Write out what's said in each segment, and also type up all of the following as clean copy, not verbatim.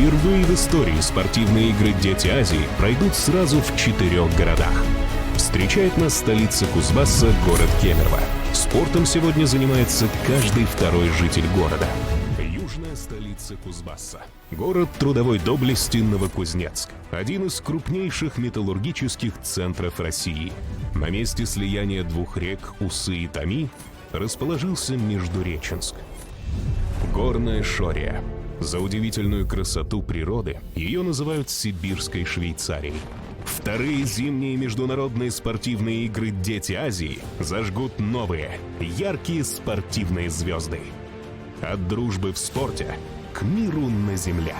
Впервые в истории спортивные игры «Дети Азии» пройдут сразу в 4 городах. Встречает нас столица Кузбасса, город Кемерово. Спортом сегодня занимается каждый второй житель города. Южная столица Кузбасса. Город трудовой доблести Новокузнецк. Один из крупнейших металлургических центров России. На месте слияния двух рек Усы и Томи расположился Междуреченск. Горная Шория. За удивительную красоту природы ее называют Сибирской Швейцарией. Вторые зимние международные спортивные игры «Дети Азии» зажгут новые, яркие спортивные звезды. От дружбы в спорте к миру на земле.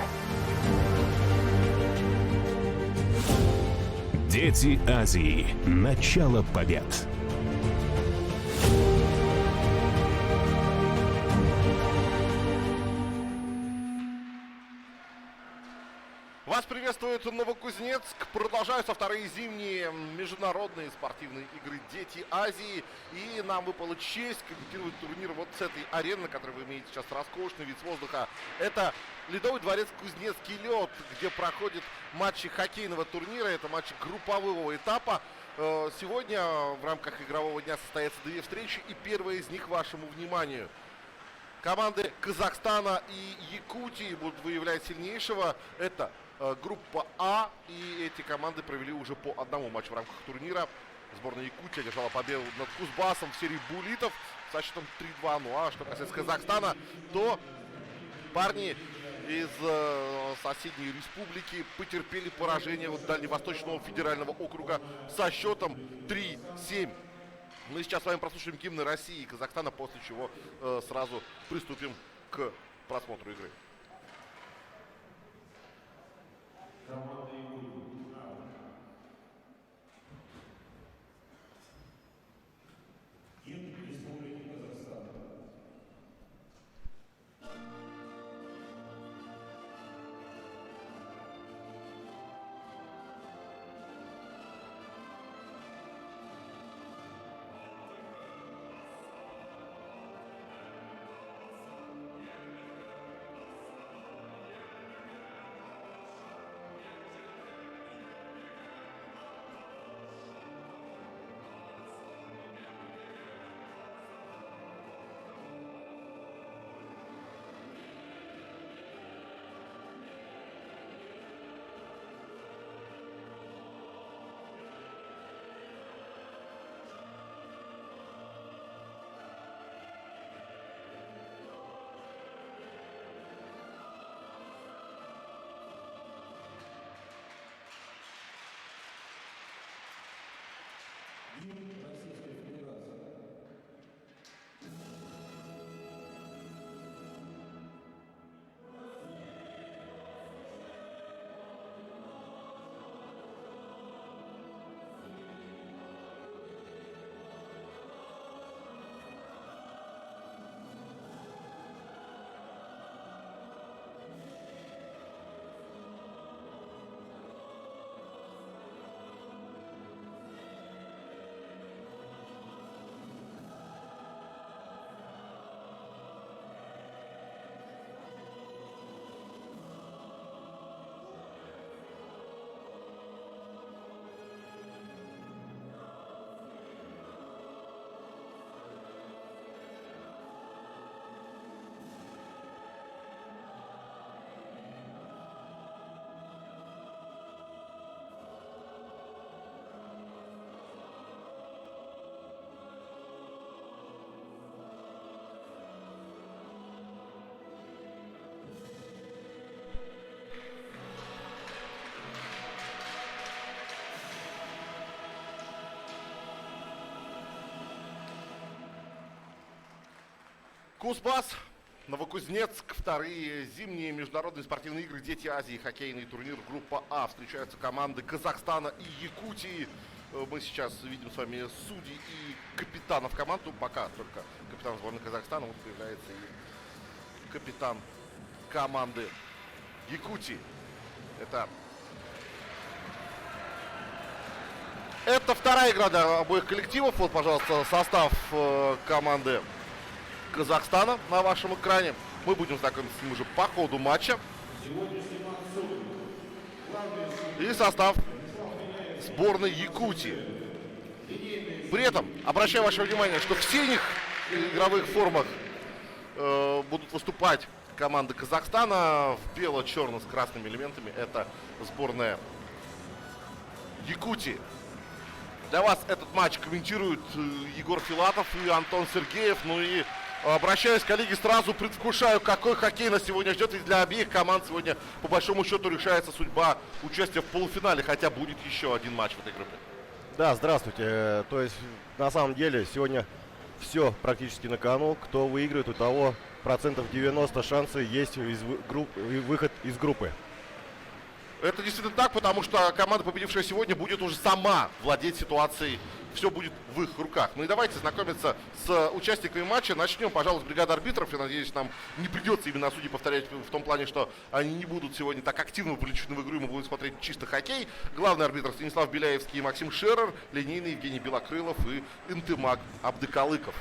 «Дети Азии. Начало побед». Вас приветствует Новокузнецк. Продолжаются вторые зимние международные спортивные игры «Дети Азии». И нам выпала честь комментировать турнир вот с этой арены, на которой вы имеете сейчас роскошный вид с воздуха. Это Ледовый дворец Кузнецкий лед, где проходят матчи хоккейного турнира. Это матчи группового этапа. Сегодня в рамках игрового дня состоятся две встречи, и первая из них вашему вниманию. Команды Казахстана и Якутии будут выявлять сильнейшего. Это группа А, и эти команды провели уже по одному матчу в рамках турнира. Сборная Якутии одержала победу над Кузбассом в серии буллитов со счетом 3-2. Ну а что касается Казахстана, то парни из соседней республики потерпели поражение от Дальневосточного федерального округа со счетом 3-7. Мы сейчас с вами прослушаем гимны России и Казахстана, после чего сразу приступим к просмотру игры. Кузбасс, Новокузнецк, вторые зимние международные спортивные игры «Дети Азии», хоккейный турнир группа А. Встречаются команды Казахстана и Якутии. Мы сейчас видим с вами судей и капитанов команд. Ну, пока только капитан сборной Казахстана. Вот появляется и капитан команды Якутии. Это вторая игра для обоих коллективов. Вот, пожалуйста, состав команды Казахстана на вашем экране. Мы будем знакомиться с ним уже по ходу матча. Сегодня сниматься и состав сборной Якутии. При этом обращаю ваше внимание, что в синих игровых формах будут выступать команды Казахстана, в бело-черно с красными элементами это сборная Якутии. Для вас этот матч комментируют Егор Филатов и Антон Сергеев. Ну и обращаюсь, коллеги, сразу предвкушаю, какой хоккей нас сегодня ждет. Ведь для обеих команд сегодня по большому счету решается судьба участия в полуфинале. Хотя будет еще один матч в этой группе. Да, здравствуйте. То есть, на самом деле, сегодня все практически на кону. Кто выиграет, у того процентов 90 шансы есть выход из группы. Это действительно так, потому что команда, победившая сегодня, будет уже сама владеть ситуацией. Все будет в их руках. Ну и давайте знакомиться с участниками матча. Начнем, пожалуй, с бригады арбитров. Я надеюсь, нам не придется именно судьи повторять в том плане, что они не будут сегодня так активно вовлечены в игру, мы будем смотреть чисто хоккей. Главный арбитр Станислав Беляевский и Максим Шерер, линейный Евгений Белокрылов и Интымак Абдыкалыков.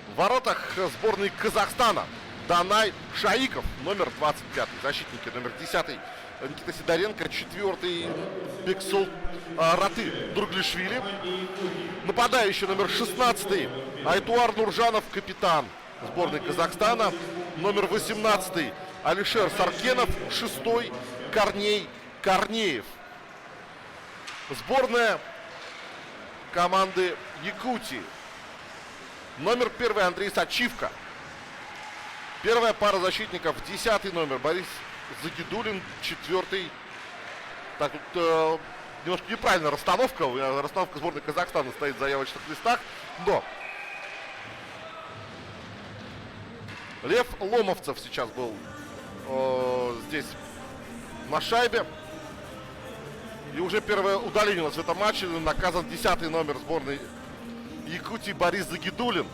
В воротах сборной Казахстана Данай Шаиков, номер 25, защитники номер 10 Никита Сидоренко, 4 Бексол Раты Дурглишвили, нападающий номер 16 Айтуар Нуржанов, капитан сборной Казахстана, номер 18 Алишер Саркенов, 6 Корней Корнеев. Сборная команды Якутии, номер 1 Андрей Сачивка. Первая пара защитников, 10 номер Борис Загидулин, 4. Так, тут немножко неправильная расстановка. Расстановка сборной Казахстана стоит в заявочных листах. Но Лев Ломовцев сейчас был здесь на шайбе. И уже первое удаление у нас в этом матче. Наказан 10 номер сборной Якутии Борис Загидулин.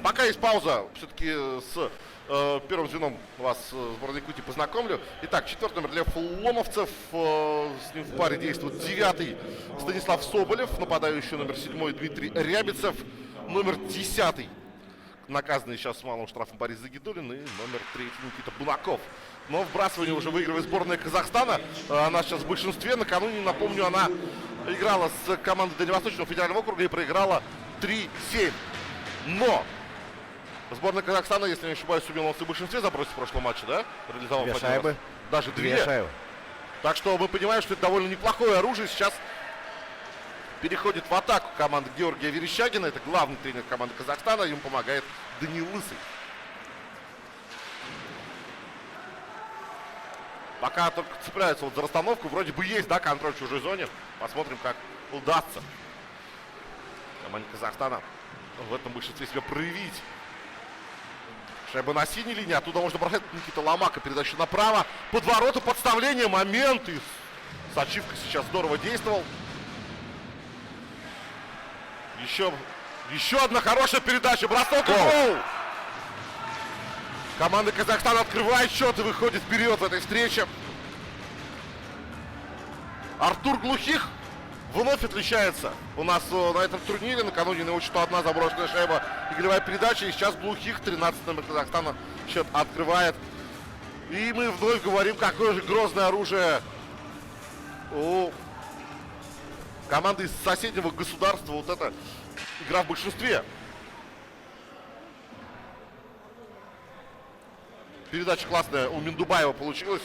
Пока есть пауза, все-таки с первым звеном вас сборной Якутии познакомлю. Итак, 4 номер Лев Ломовцев, с ним в паре действует 9 Станислав Соболев, нападающий номер 7 Дмитрий Рябицев, номер 10 наказанный сейчас с малым штрафом Борис Загидулин и номер 3 Никита Бунаков. Но вбрасывание уже выигрывает сборная Казахстана. Она сейчас в большинстве. Накануне, напомню, она играла с командой Дальневосточного федерального округа и проиграла 3-7. Но сборная Казахстана, если не ошибаюсь, сумела в большинстве забросить в прошлом матче, да? Реализовав 2 шайбы. Даже 2 шайбы. Так что мы понимаем, что это довольно неплохое оружие. Сейчас переходит в атаку команда Георгия Верещагина. Это главный тренер команды Казахстана. Ему помогает Даниил Лысый. Пока только цепляются вот за расстановку. Вроде бы есть, да, контроль в чужой зоне. Посмотрим, как удастся команде Казахстана в этом большинстве себя проявить. Шайба на синей линии. Оттуда можно бросать Никита Ломака. Передача направо. Под ворота, подставление, момент. И Сачивка сейчас здорово действовал. Еще одна хорошая передача. Бросок и гол. Команда Казахстана открывает счет и выходит вперед в этой встрече. Артур Глухих вновь отличается у нас на этом турнире. Накануне на его счету одна заброшенная шайба и голевая передача. И сейчас Глухих, 13 номер Казахстана, счет открывает. И мы вновь говорим, какое же грозное оружие у команды из соседнего государства. Вот это игра в большинстве. Передача классная у Миндубаева получилась.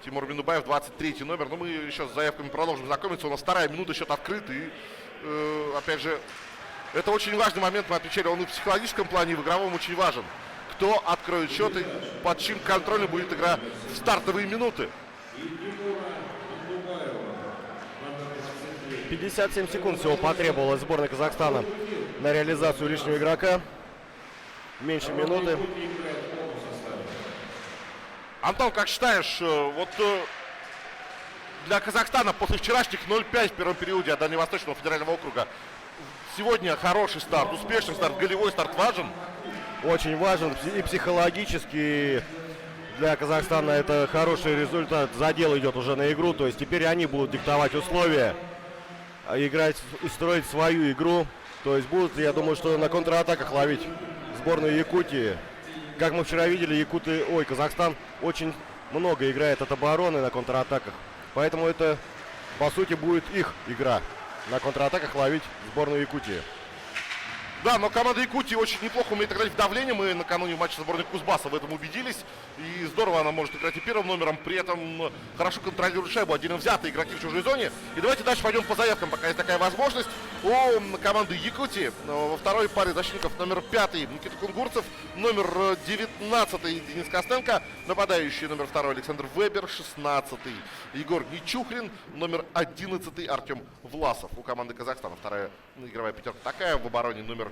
Тимур Миндубаев, 23 номер. Но мы еще с заявками продолжим знакомиться. У нас 2-я минута, счет открыт. И, опять же, это очень важный момент. Мы отвечали, он и в психологическом плане, и в игровом очень важен. Кто откроет счет и под чьим контролем будет игра в стартовые минуты. 57 секунд всего потребовалась сборная Казахстана на реализацию лишнего игрока. Меньше минуты. Антон, как считаешь, вот для Казахстана после вчерашних 0-5 в первом периоде от Дальневосточного федерального округа сегодня хороший старт, успешный старт, голевой старт важен? Очень важен и психологически для Казахстана это хороший результат. Задел идет уже на игру, то есть теперь они будут диктовать условия. играть и строить свою игру. То есть будут, я думаю, что на контратаках ловить сборную Якутии. Как мы вчера видели, Казахстан очень много играет от обороны на контратаках. Поэтому это, по сути, будет их игра. На контратаках ловить сборную Якутии. Да, но команда Якутии очень неплохо умеет играть в давление. Мы накануне матча сборной Кузбасса в этом убедились. И здорово она может играть и первым номером. При этом хорошо контролирует шайбу. Отдельно взятые игроки в чужой зоне. И давайте дальше пойдем по заявкам, пока есть такая возможность. У команды Якутии во второй паре защитников номер 5 Никита Кунгурцев. Номер 19 Денис Костенко. Нападающий номер 2 Александр Вебер. 16 Егор Нечухрин. Номер 11 Артем Власов. У команды Казахстана вторая игровая пятерка такая. В обороне номер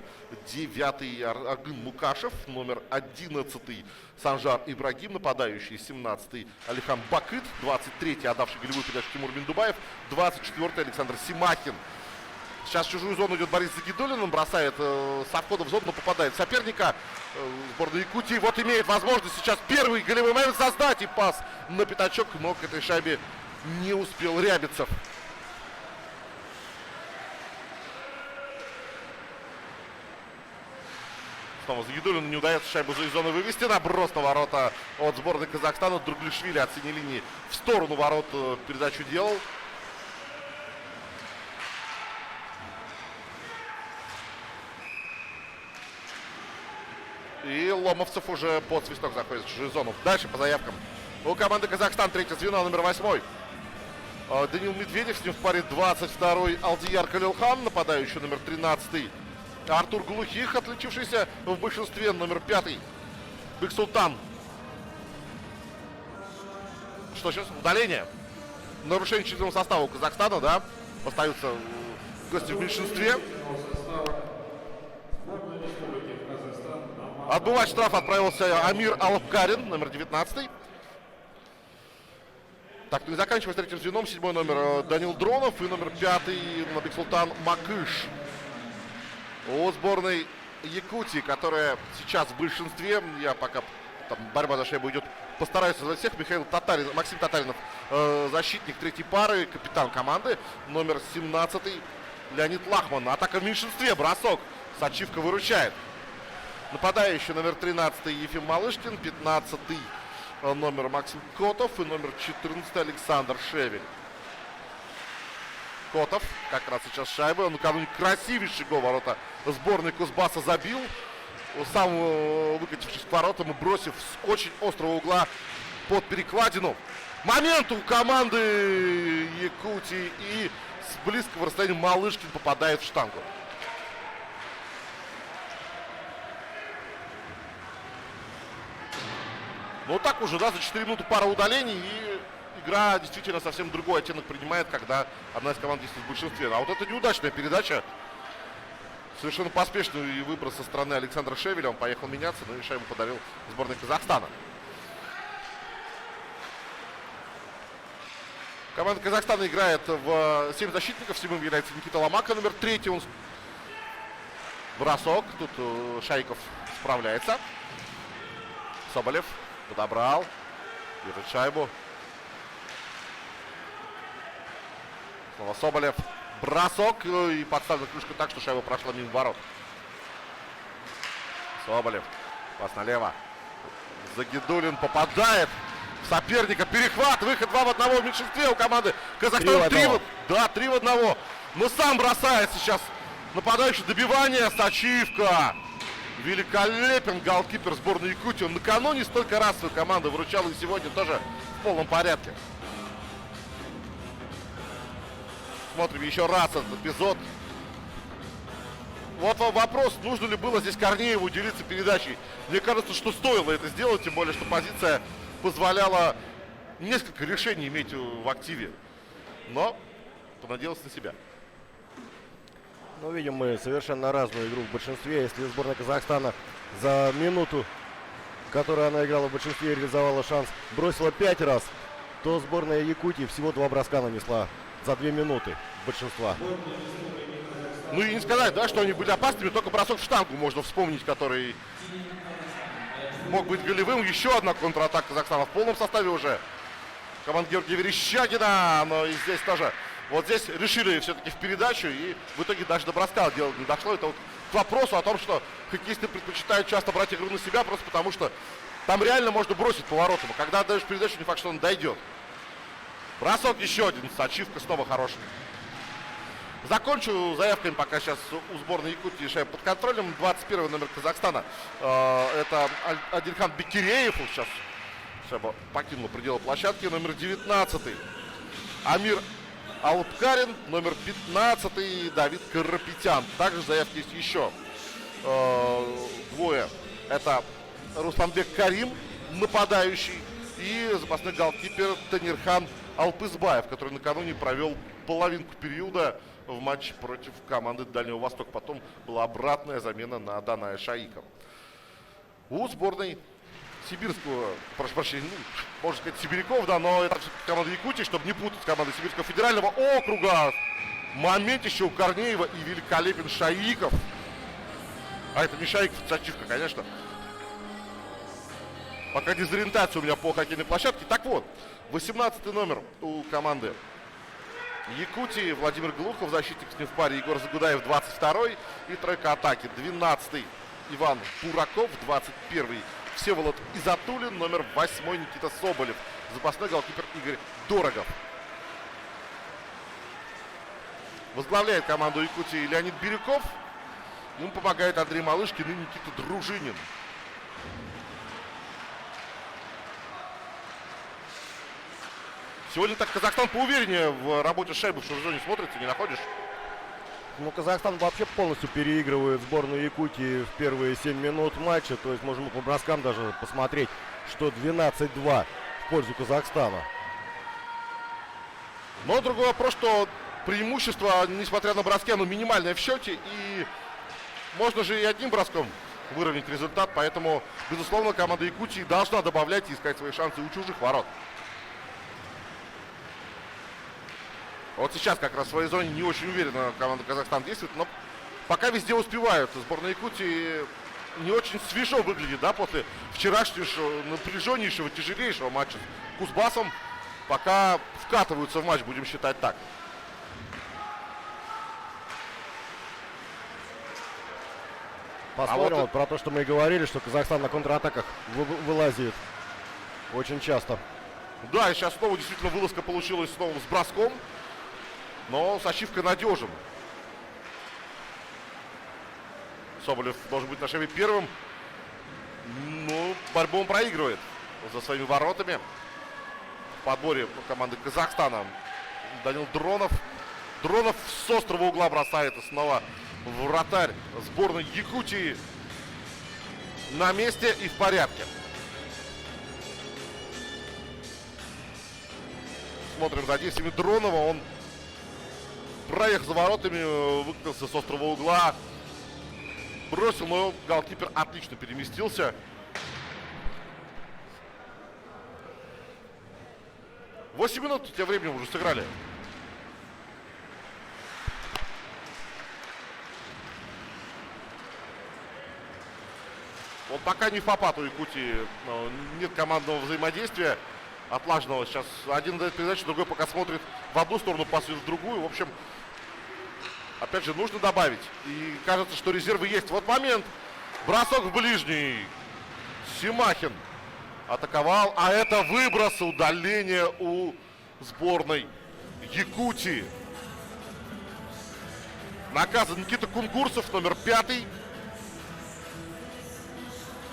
9 Аргын Мукашев, номер 11 Санжар Ибрагим, нападающий 17 Алихан Бакыт, 23 отдавший голевую передачу Тимур Биндубаев, 24 Александр Симахин. Сейчас в чужую зону идет Борис Загидулин, он бросает со входа в зону, но попадает в соперника. Сборная Якутии вот имеет возможность сейчас первый голевой момент создать и пас на пятачок, но к этой шайбе не успел Рябицев. Снова Загидулину не удается шайбу из зоны вывести. Наброс на ворота от сборной Казахстана. Друглишвили от синей линии в сторону ворот передачу делал. И Ломовцев уже под свисток заходит в чужую зону. Дальше по заявкам. У команды Казахстан третье звено, номер 8. Данил Медведев, с ним в паре 22-й Алдияр Калилхан, нападающий номер 13-й. Артур Глухих, отличившийся в большинстве, номер 5-й. Бексултан. Что сейчас? Удаление. Нарушение численного состава у Казахстана, да? Остаются гости в меньшинстве. Отбывать штраф отправился Амир Алапкарин, номер 19-й. Так, ну и заканчивая с третьим звеном, 7-й номер Данил Дронов и номер 5-й Бексултан Макыш. У сборной Якутии, которая сейчас в большинстве, я пока там борьба за шайбу идет, постараюсь назвать всех. Михаил Татарин, Максим Татаринов, защитник третьей пары, капитан команды, номер 17 Леонид Лахман. Атака в меньшинстве, бросок, Сачивка выручает. Нападающий номер 13 Ефим Малышкин, 15 номер Максим Котов и номер 14 Александр Шевель. Котов, как раз сейчас шайба, он накануне красивейший гол ворота сборной Кузбасса забил. Сам выкатившись к воротам и бросив с очень острого угла под перекладину. Момент у команды Якутии, и с близкого расстояния Малышкин попадает в штангу. Ну так уже, да, за 4 минуты пара удалений, и игра действительно совсем другой оттенок принимает, когда одна из команд действует в большинстве. А вот это неудачная передача. Совершенно поспешный выброс со стороны Александра Шевеля. Он поехал меняться, но и шайбу подарил сборной Казахстана. Команда Казахстана играет в 7 защитников. Седьмым является Никита Ломака, номер 3. Он... Бросок. Тут Шайков справляется. Соболев подобрал. Держит шайбу. Снова Соболев. Бросок и подставлена крышка так, что шайба прошла мимо ворот. Соболев. Пас налево. Загидулин попадает в соперника. Перехват. Выход 2 в 1 в меньшинстве у команды Казахстана. 3 в 1. Но сам бросает сейчас нападающий. Добивание. Сачивка. Великолепен голкипер сборной Якутии. Он накануне столько раз свою команду выручал, и сегодня тоже в полном порядке. Смотрим еще раз этот эпизод. Вот вопрос, нужно ли было здесь Корнееву делиться передачей. Мне кажется, что стоило это сделать, тем более, что позиция позволяла несколько решений иметь в активе. Но понадеялся на себя. Ну, видим мы совершенно разную игру в большинстве. Если сборная Казахстана за минуту, которую она играла в большинстве, реализовала шанс, бросила 5 раз, то сборная Якутии всего 2 броска нанесла за 2 минуты большинства. Ну и не сказать, да, что они были опасными, только бросок в штангу можно вспомнить, который мог быть голевым. Еще одна контратака Казахстана в полном составе уже. Команда Георгия Верещагина, но и здесь тоже Вот здесь решили все-таки в передачу, и в итоге даже до броска дело не дошло. Это вот к вопросу о том, что хоккеисты предпочитают часто брать игру на себя, просто потому что там реально можно бросить поворотом. А когда отдаешь передачу, не факт, что он дойдет. Бросок еще один, ачивка снова хорошая. Закончу заявками пока сейчас у сборной Якутии шайба под контролем. 21 номер Казахстана. Это Адильхан Бекиреев. Сейчас шайба покинула пределы площадки. Номер 19 Амир Алпкарин. Номер 15 Давид Карапетян. Также заявки есть еще двое. Это Русланбек Карим, нападающий, и запасной голкипер Танирхан Алпызбаев, который накануне провел половинку периода в матче против команды Дальнего Востока. Потом была обратная замена на Даная Шаикова. У сборной сибирского, прошу прощения, можно сказать, сибиряков, да, но это команда Якутии, чтобы не путать с командой Сибирского федерального округа. Момент еще у Корнеева и великолепен Шаиков. А это не Шаиков, это ачивка, конечно. Пока дезориентация у меня по хоккейной площадке. Так вот, 18 номер у команды Якутии Владимир Глухов, защитник с ним в паре Егор Загудаев, 22-й. И тройка атаки, 12-й Иван Бураков, 21-й Всеволод Изатулин, номер 8-й Никита Соболев, запасной голкипер Игорь Дорогов. Возглавляет команду Якутии Леонид Бирюков. Ему помогает Андрей Малышкин и Никита Дружинин. Сегодня так Казахстан поувереннее в работе шайбы в шайбной зоне смотрится, не находишь? Ну, Казахстан вообще полностью переигрывает сборную Якутии в первые 7 минут матча. То есть можем по броскам даже посмотреть, что 12-2 в пользу Казахстана. Но другой вопрос, что преимущество, несмотря на броски, оно минимальное в счете. И можно же и одним броском выровнять результат. Поэтому, безусловно, команда Якутии должна добавлять и искать свои шансы у чужих ворот. Вот сейчас как раз в своей зоне не очень уверенно команда Казахстан действует, но пока везде успевают. Сборная Якутии не очень свежо выглядит, да, после вчерашнего напряженнейшего, тяжелейшего матча с Кузбассом. Пока вкатываются в матч, будем считать так. Посмотрим вот про то, что мы и говорили, что Казахстан на контратаках вылазит очень часто. Да, и сейчас снова действительно вылазка получилась снова с броском. Но с ачивкой надежен. Соболев должен быть на шайбе первым. Ну, борьбу он проигрывает за своими воротами. В подборе команды Казахстана Данил Дронов. Дронов с острого угла бросает, и снова вратарь сборной Якутии на месте и в порядке. Смотрим за действиями Дронова. Он проехал за воротами, выкатился с острого угла. Бросил, но голкипер отлично переместился. 8 минут тем временем уже сыграли. Вот пока не в попад у Якутии, нет командного взаимодействия отлаженного. Сейчас один дает передачу, другой пока смотрит в одну сторону, пасует в другую. В общем, опять же, нужно добавить. И кажется, что резервы есть. Вот момент. Бросок в ближний. Симахин атаковал. А это выброс, удаление у сборной Якутии. Наказан Никита Кунгурцев, номер 5.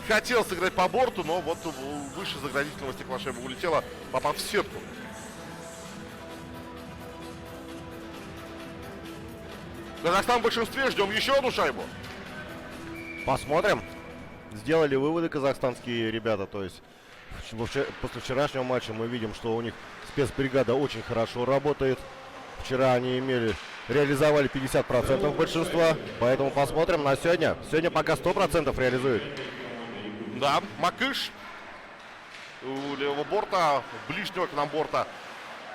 Хотел сыграть по борту, но вот выше заградительного стекла шайба улетела, попав в сетку. Казахстан в большинстве. Ждем еще одну шайбу. Посмотрим. Сделали выводы казахстанские ребята. То есть после вчерашнего матча мы видим, что у них спецбригада очень хорошо работает. Вчера они реализовали 50% большинства. Поэтому посмотрим на сегодня. Сегодня пока 100% реализуют. Да, Макыш у левого борта, ближнего к нам борта.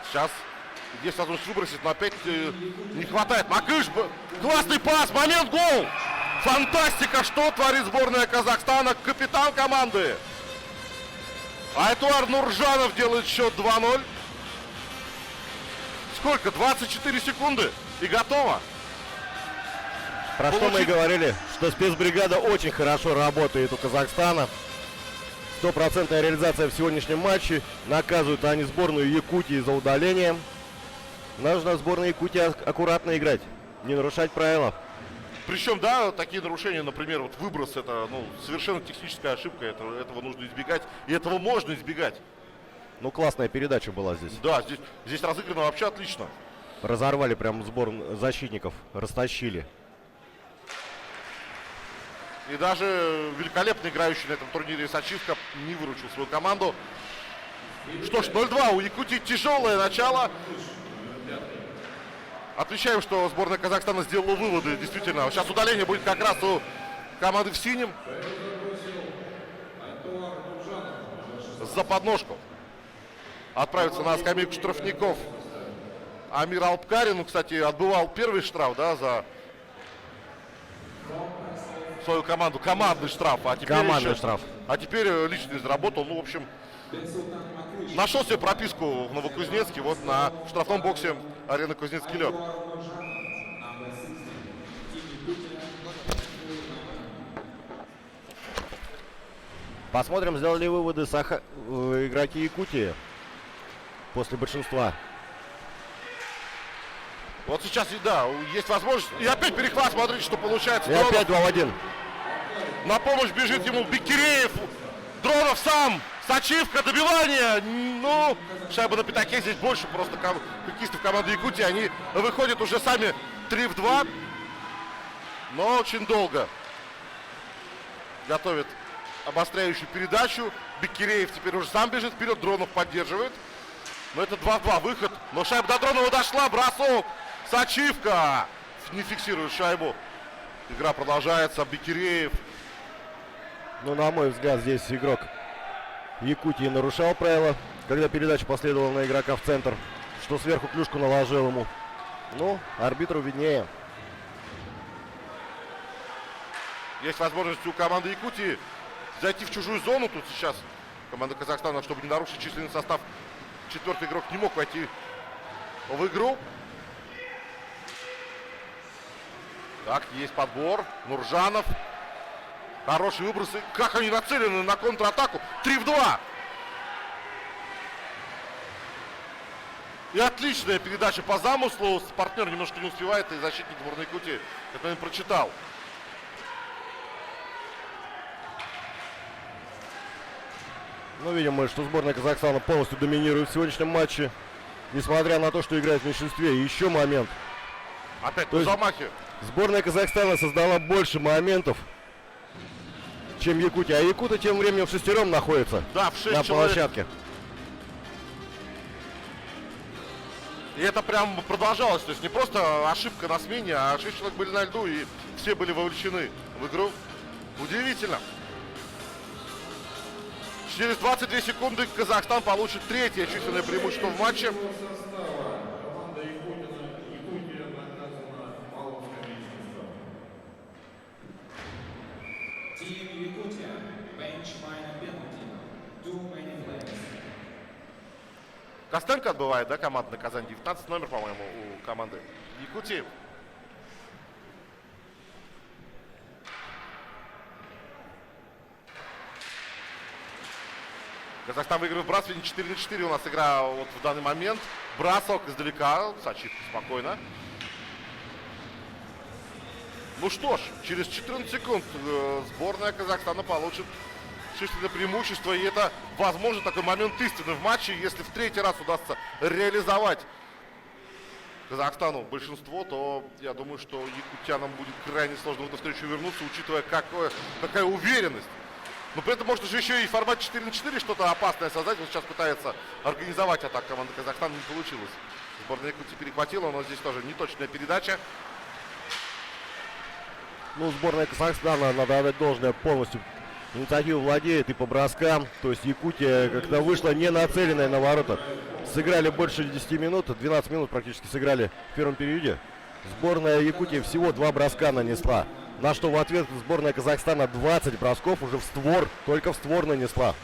Сейчас есть возможность выбросить, но опять не хватает. Макыш, классный пас, момент, гол! Фантастика, что творит сборная Казахстана, капитан команды. Айтуар Нуржанов делает счет 2-0. сколько? 24 секунды и готово. Про что мы и говорили, что спецбригада очень хорошо работает у Казахстана. 100% реализация в сегодняшнем матче. Наказывают они сборную Якутии за удаление. Нужно сборной Якутии аккуратно играть, не нарушать правила. Причем, да, такие нарушения, например, вот выброс, это совершенно техническая ошибка, этого нужно избегать, и этого можно избегать. Ну, классная передача была здесь. Да, здесь разыграно вообще отлично. Разорвали прям сбор защитников, растащили. И даже великолепно играющий на этом турнире Сачивка не выручил свою команду. Что ж, 0-2, у Якутии тяжелое начало. Отмечаем, что сборная Казахстана сделала выводы, действительно. Сейчас удаление будет как раз у команды в синем. За подножку. Отправится на скамейку штрафников Амир Алпкарин. Кстати, отбывал первый штраф, да, за свою команду. Командный штраф. А теперь личный заработал. Ну, в общем, нашел себе прописку в Новокузнецке. Вот на штрафном боксе арены Кузнецкий лед. Посмотрим, сделали ли выводы игроки Якутии после большинства. Вот сейчас, да, есть возможность. И опять перехват, смотрите, что получается. И опять 2 в 1. На помощь бежит ему Бекиреев. Дронов сам. Сачивка, добивание. Ну, шайба на пятаке. Здесь больше просто хоккеистов команды Якутии. Они выходят уже сами 3 в 2. Но очень долго готовит обостряющую передачу. Бекиреев теперь уже сам бежит вперед. Дронов поддерживает. Но это 2 в 2 выход. Но шайба до Дронова дошла. Бросок. Сачивка не фиксирует шайбу. Игра продолжается. Бекиреев. Ну, на мой взгляд, здесь игрок Якутии нарушал правила, когда передача последовала на игрока в центр, что сверху клюшку наложил ему. Ну, арбитру виднее. Есть возможность у команды Якутии зайти в чужую зону. Тут сейчас команда Казахстана, чтобы не нарушить численный состав, четвертый игрок не мог войти в игру. Так, есть подбор. Нуржанов. Хорошие выбросы. Как они нацелены на контратаку. 3 в 2. И отличная передача по замыслу. Партнер немножко не успевает, и защитник сборной Якутии это он прочитал. Ну, видим мы, что сборная Казахстана полностью доминирует в сегодняшнем матче. Несмотря на то, что играет в меньшинстве. И еще момент. Опять на замахе. Сборная Казахстана создала больше моментов, чем Якутия. А Якуты тем временем в шестером находится, да, в 6 на человек. площадке. И это прям продолжалось. То есть не просто ошибка на смене, а 6 человек были на льду, и все были вовлечены в игру. Удивительно. Через 22 секунды Казахстан получит третье численное преимущество в матче. Костенко отбывает, да, команда наказание. 19 номер, по-моему, у команды Якутии. Казахстан выигрывает в броске 4-4. У нас игра вот в данный момент. Бросок издалека. Сачивка спокойно. Ну что ж, через 14 секунд сборная Казахстана получит численное преимущество. И это, возможно, такой момент истины в матче. Если в третий раз удастся реализовать Казахстану большинство, то я думаю, что якутянам будет крайне сложно в эту встречу вернуться, учитывая, какая уверенность. Но при этом может же еще и в формате 4-4 что-то опасное создать. Вот сейчас пытается организовать атаку команды Казахстана, не получилось. Сборная Якутии перехватила, но здесь тоже неточная передача. Ну, сборная Казахстана, надо отдать должное, полностью инициативу владеет и по броскам. То есть Якутия как-то вышла не нацеленная на ворота. Сыграли больше 10 минут, 12 минут практически сыграли в первом периоде. Сборная Якутии всего 2 броска нанесла. На что в ответ сборная Казахстана 20 бросков уже в створ, только в створ нанесла.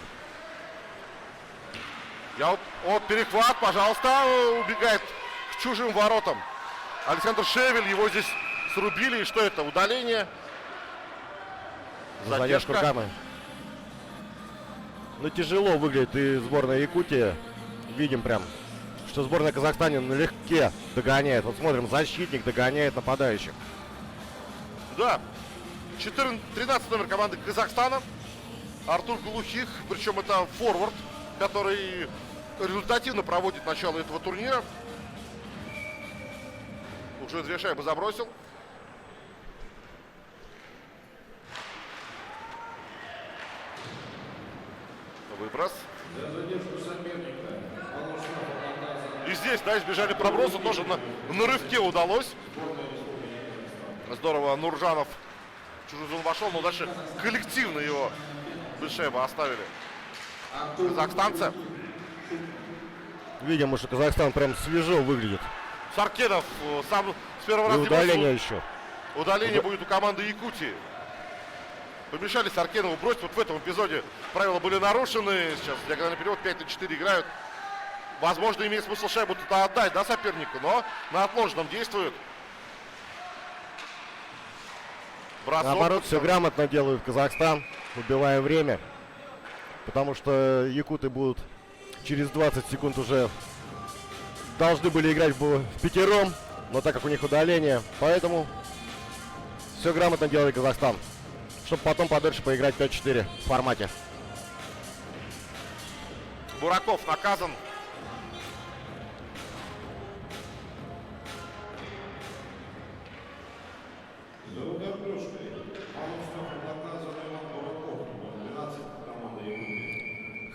Вот перехват, пожалуйста, убегает к чужим воротам. Александр Шевель, его здесь срубили. И что это? Удаление. За задержку руками. Ну, тяжело выглядит и сборная Якутии. Видим прям, что сборная Казахстана налегке догоняет. Вот смотрим, защитник догоняет нападающих. Да. 13 номер команды Казахстана. Артур Глухих. Причем это форвард, который результативно проводит начало этого турнира. Уже две шайбы забросил. Выброс. И здесь, да, избежали проброса. Тоже на рывке удалось. Здорово, Нуржанов в чужую зону вошел, но дальше коллективно его шайбы оставили казахстанцы. Видим, что Казахстан прям свежо выглядит. Саркедов сам с первого раза. Удаление еще. Удаление будет у команды Якутии. Помешали Саркенову бросить. Вот в этом эпизоде правила были нарушены. Сейчас диагональный перевод 5-4 играют. Возможно, имеет смысл шайбу тут отдать, да, сопернику, но на отложенном действует. Бросок. Наоборот, все грамотно делают Казахстан, убивая время. Потому что якуты будут через 20 секунд уже должны были играть в пятером. Но так как у них удаление, поэтому все грамотно делает Казахстан. Чтобы потом подольше поиграть 5-4 в формате. Бураков наказан.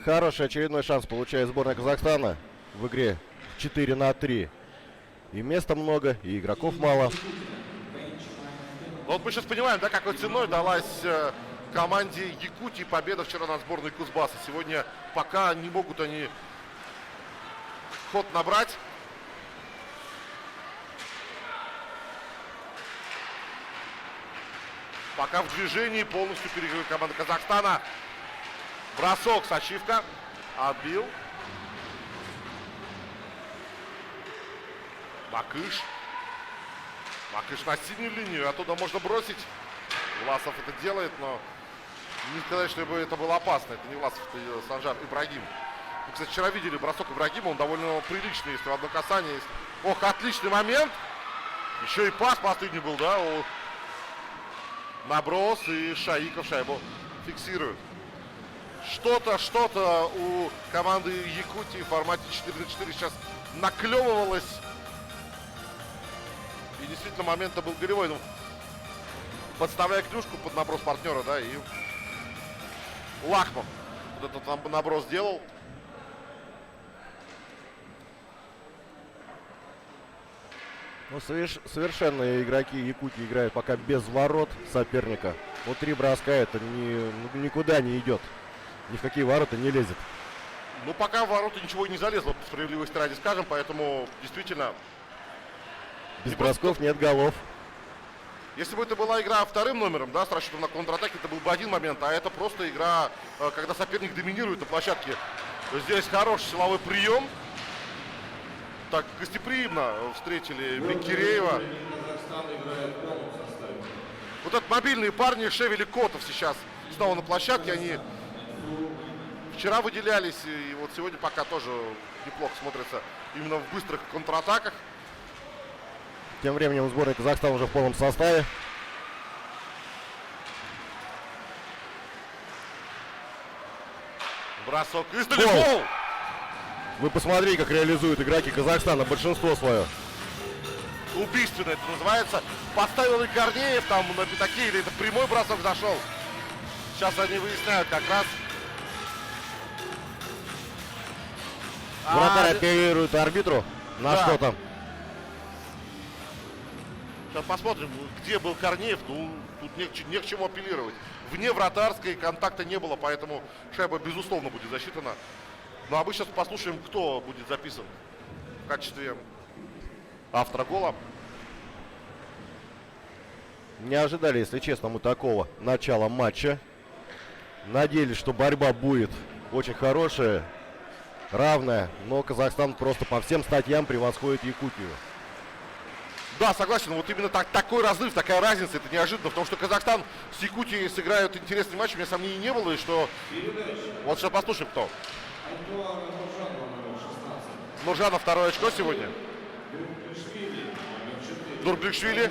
Хороший очередной шанс получает сборная Казахстана в игре 4-3. И места много, и игроков мало. Но вот мы сейчас понимаем, да, какой ценой далась команде Якутии победа вчера над сборной Кузбасса. Сегодня пока не могут они ход набрать. Пока в движении полностью переигрывает команда Казахстана. Бросок, Сачивка. Отбил. Макыш. Макыш на синюю линию. Оттуда можно бросить. Власов это делает, но не сказать, что это было опасно. Это не Власов, это Санжар Ибрагим. Мы, кстати, вчера видели бросок Ибрагима. Он довольно приличный, если в одно касание есть. Ох, отличный момент. Еще и пас последний был, да? Наброс, и Шаиков шайбу фиксирует. Что-то у команды Якутии в формате 4-4 сейчас наклевывалось. И действительно момент-то был голевой. Ну, подставляя клюшку под наброс партнера, да, и Лахман вот этот наброс делал. Ну, совершенно игроки Якутии играют пока без ворот соперника. Вот 3 броска это никуда не идет. Ни в какие ворота не лезет. Ну, пока в ворота ничего и не залезло, по справедливости ради скажем, поэтому действительно... Без бросков нет голов. Если бы это была игра вторым номером, да, с расчетом на контратаке, это был бы один момент, а это просто игра, когда соперник доминирует на площадке. Здесь хороший силовой прием. Так гостеприимно встретили Беккереева. Вот это мобильные парни Шевель и Котов сейчас снова на площадке. Они вчера выделялись, и вот сегодня пока тоже неплохо смотрятся именно в быстрых контратаках. Тем временем сборная Казахстана уже в полном составе. Бросок издали. Гол! Вы посмотрите, как реализуют игроки Казахстана большинство свое. Убийственно это называется. Поставил и Корнеев там на пятаке, или это прямой бросок зашел. Сейчас они выясняют как раз. Вратарь апеллирует арбитру. На Да. что там? Сейчас посмотрим, где был Корнеев. Ну, тут не к чему апеллировать. Вне вратарской контакта не было, поэтому шайба, безусловно, будет засчитана. Ну, а мы сейчас послушаем, кто будет записан в качестве автора гола. Не ожидали, если честно, мы такого начала матча. Надеялись, что борьба будет очень хорошая. равная, но Казахстан просто по всем статьям превосходит Якутию. Да, согласен, вот именно такой разрыв, такая разница, это неожиданно, потому что Казахстан с Якутией сыграют интересный матч, у меня сомнений не было, и что... Вот сейчас послушаем, кто. Нуржанов второе очко сегодня. Нургликшвили.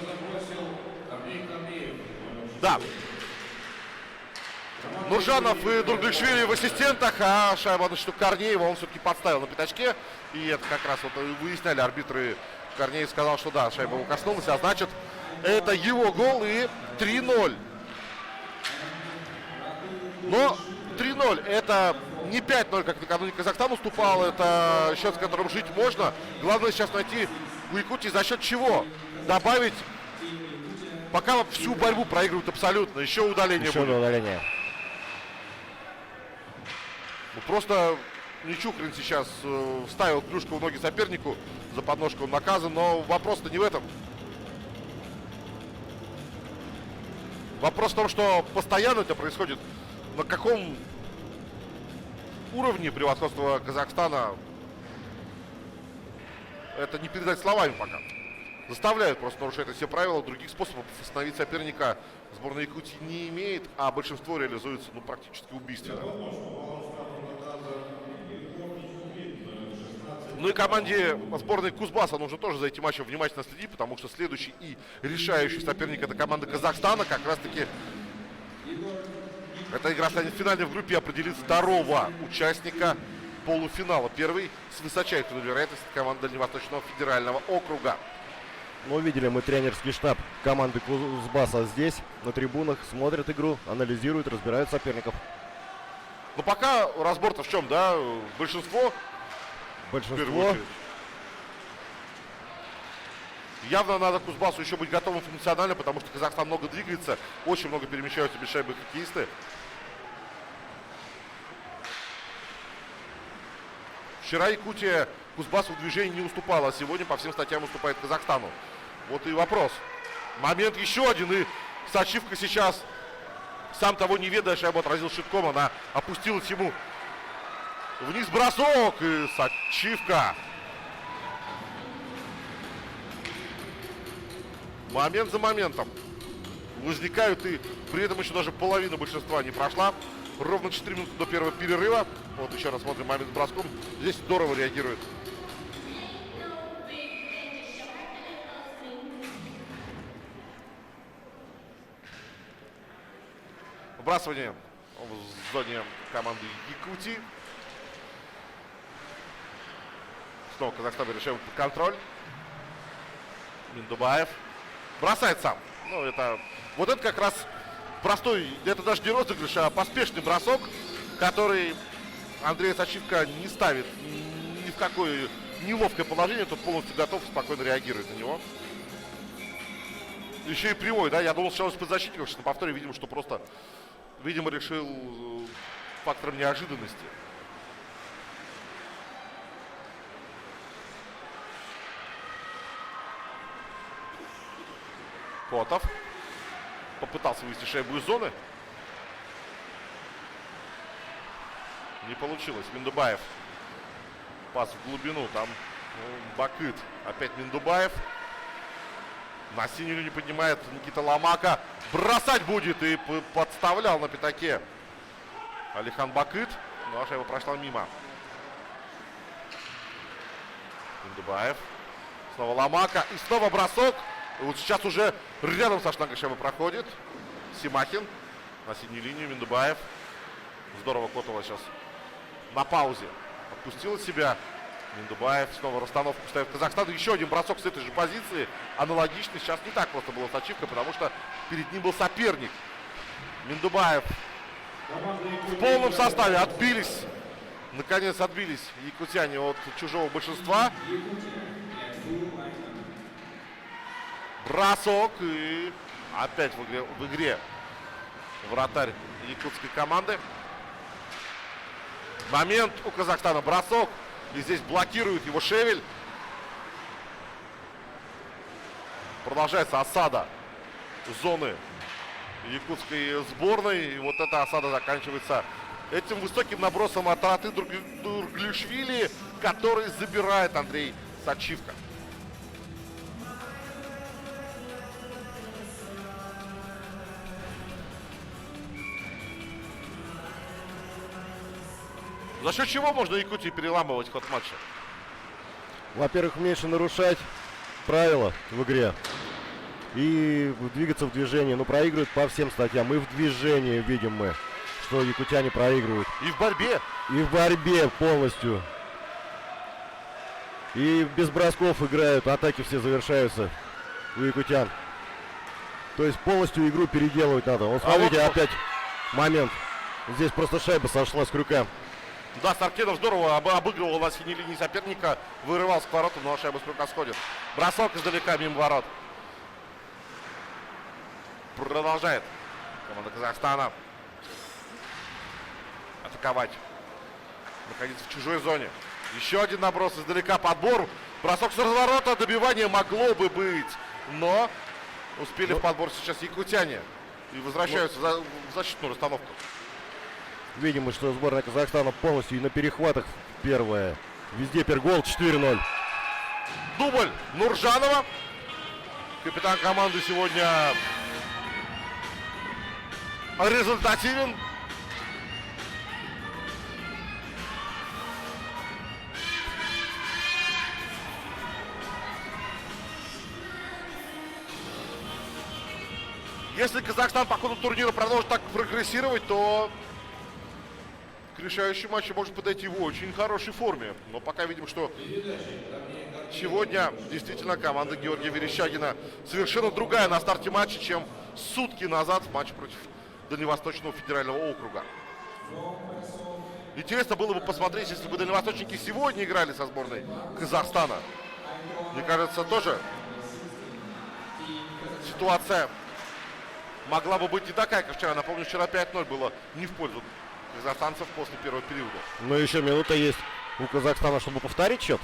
Да. Нуржанов и Нургликшвили в ассистентах, а шайба на счету Корнеева он все-таки подставил на пятачке. И это как раз вот выясняли арбитры. Корнеев сказал, что да, шайба его коснулась, а значит, это его гол и 3-0. Но 3-0 это не 5-0, как накануне Казахстан уступал, это счет, с которым жить можно. Главное сейчас найти у Якутии за счет чего добавить, пока всю борьбу проигрывают абсолютно, еще удаление Еще будет. удаление. Ну, просто Нечухрин сейчас вставил клюшку в ноги сопернику, за подножку он наказан, но вопрос-то не в этом. Вопрос в том, что постоянно это происходит. На каком уровне превосходства Казахстана, это не передать словами пока. Заставляют просто нарушать все правила, других способов остановить соперника сборная Якутии не имеет, а большинство реализуется практически убийственно. Ну и команде сборной Кузбасса нужно тоже за этим матчем внимательно следить, потому что следующий и решающий соперник это команда Казахстана. Как раз таки эта игра станет финальной в группе и определит второго участника полуфинала. Первый с высочайшей вероятностью команда Дальневосточного федерального округа. Ну, видели мы тренерский штаб команды Кузбасса здесь, на трибунах, смотрят игру, анализируют, разбирают соперников. Но пока разбор-то в чем, да? Большинство. Большинство. Явно надо Кузбассу еще быть готовым функционально, потому что Казахстан много двигается, очень много перемещаются без шайбы хоккеисты. Вчера Якутия Кузбассу в движении не уступала, а сегодня по всем статьям уступает Казахстану. Вот и вопрос. Момент еще один, и Сачивка сейчас, сам того не ведая, шайбу отразил щитком, она опустилась ему вниз, бросок, и Сачивка. Момент за моментом возникают, и при этом еще даже половина большинства не прошла. Ровно 4 минуты до первого перерыва. Вот еще раз смотрим момент с броском. Здесь здорово реагирует. Вбрасывание в зоне команды Якутии. Снова Казахстан решает под контроль. Миндубаев бросает сам. Ну, это вот это как раз простой, это даже не розыгрыш, а поспешный бросок, который Андрей Сачивка не ставит ни в какое неловкое положение, тут полностью готов, спокойно реагирует на него. Еще и прямой, да, я думал сначала из-под защитников, что на повторе, видимо, что просто, видимо, решил фактором неожиданности. Котов попытался вывести шайбу из зоны. Не получилось. Миндубаев. Пас в глубину. Там Бакыт. Опять Миндубаев. На синюю не поднимает Никита Ломака. Бросать будет. И подставлял на пятаке Алихан Бакыт. Ну а шайба прошла мимо. Миндубаев. Снова Ломака. И снова бросок. Вот сейчас уже рядом со штангой шайба проходит. Симахин на синюю линию. Миндубаев. Здорово Котова сейчас на паузе отпустил от себя. Миндубаев снова расстановку ставит Казахстан. Еще один бросок с этой же позиции. Аналогичный. Сейчас не так просто была Сачивка, потому что перед ним был соперник. Миндубаев в полном составе отбились. Наконец отбились якутяне от чужого большинства. Бросок и опять в игре вратарь якутской команды. Момент у Казахстана, бросок. И здесь блокирует его Шевель. Продолжается осада зоны якутской сборной. И вот эта осада заканчивается этим высоким набросом от Тараты Дурглишвили, который забирает Андрей Сачивка. За счет чего можно Якутии переламывать ход матча? Во-первых, меньше нарушать правила в игре и двигаться в движении. Ну, проигрывают по всем статьям. И в движении видим мы, что якутяне проигрывают. И в борьбе. И в борьбе полностью. И без бросков играют, атаки все завершаются у якутян. То есть полностью игру переделывать надо. Вот смотрите, вот опять момент. Здесь просто шайба сошла с крюка. Да, Старкенов здорово обыгрывал на синей линии соперника, вырывался к вороту, но шайба с крюка сходит. Бросок издалека мимо ворот. Продолжает команда Казахстана атаковать. Находиться в чужой зоне. Еще один наброс издалека, подбор. Бросок с разворота, добивание могло бы быть. Но успели в подбор сейчас якутяне. И возвращаются в защитную расстановку. Видимо, что сборная Казахстана полностью и на перехватах первая. Везде пергол 4-0. Дубль Нуржанова. Капитан команды сегодня результативен. Если Казахстан по ходу турнира продолжит так прогрессировать, то к решающему матчу может подойти в очень хорошей форме. Но пока видим, что сегодня действительно команда Георгия Верещагина совершенно другая на старте матча, чем сутки назад в матче против Дальневосточного федерального округа. Интересно было бы посмотреть, если бы дальневосточники сегодня играли со сборной Казахстана. Мне кажется, тоже ситуация могла бы быть не такая, как вчера. Напомню, вчера 5-0 было не в пользу казахстанцев после первого периода. Но еще минута есть у Казахстана, чтобы повторить счет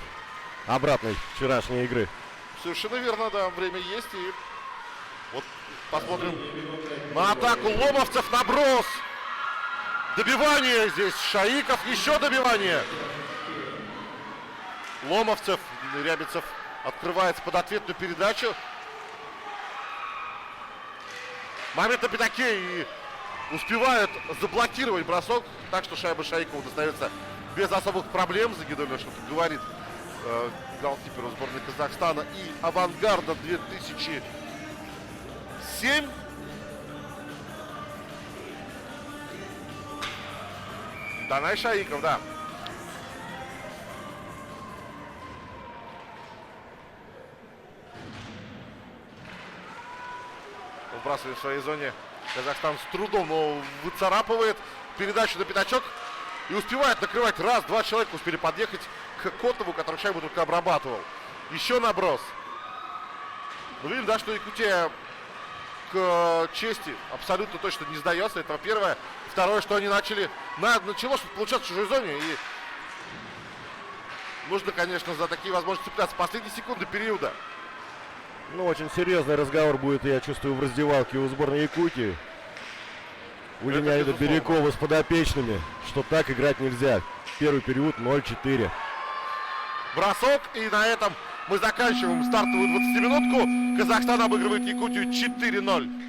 обратной вчерашней игры. Совершенно верно, да, время есть. И вот посмотрим на атаку ломовцев, наброс. Добивание здесь Шаиков, еще добивание. Ломовцев, Рябицев открывается под ответную передачу. Момент на пятаке и успевают заблокировать бросок, так что шайба Шаикова достается без особых проблем. Загидульно что-то говорит голкиперу сборной Казахстана и Авангарда 2007. Данай Шаиков, да. Вбрасывает в своей зоне. Казахстан с трудом, но выцарапывает передачу на пятачок и успевает накрывать. Раз, два человека успели подъехать к Котову, который шайбу только обрабатывал. Еще наброс. Мы видим, да, что Якутия к чести абсолютно точно не сдается. Это первое. Второе, что они начало что-то получаться в чужой зоне. И нужно, конечно, за такие возможности цепляться. Последние секунды периода. Ну, очень серьезный разговор будет, я чувствую, в раздевалке у сборной Якутии. У Леонида Бирюкова с подопечными, что так играть нельзя. Первый период 0-4. Бросок, и на этом мы заканчиваем стартовую 20-минутку. Казахстан обыгрывает Якутию 4-0.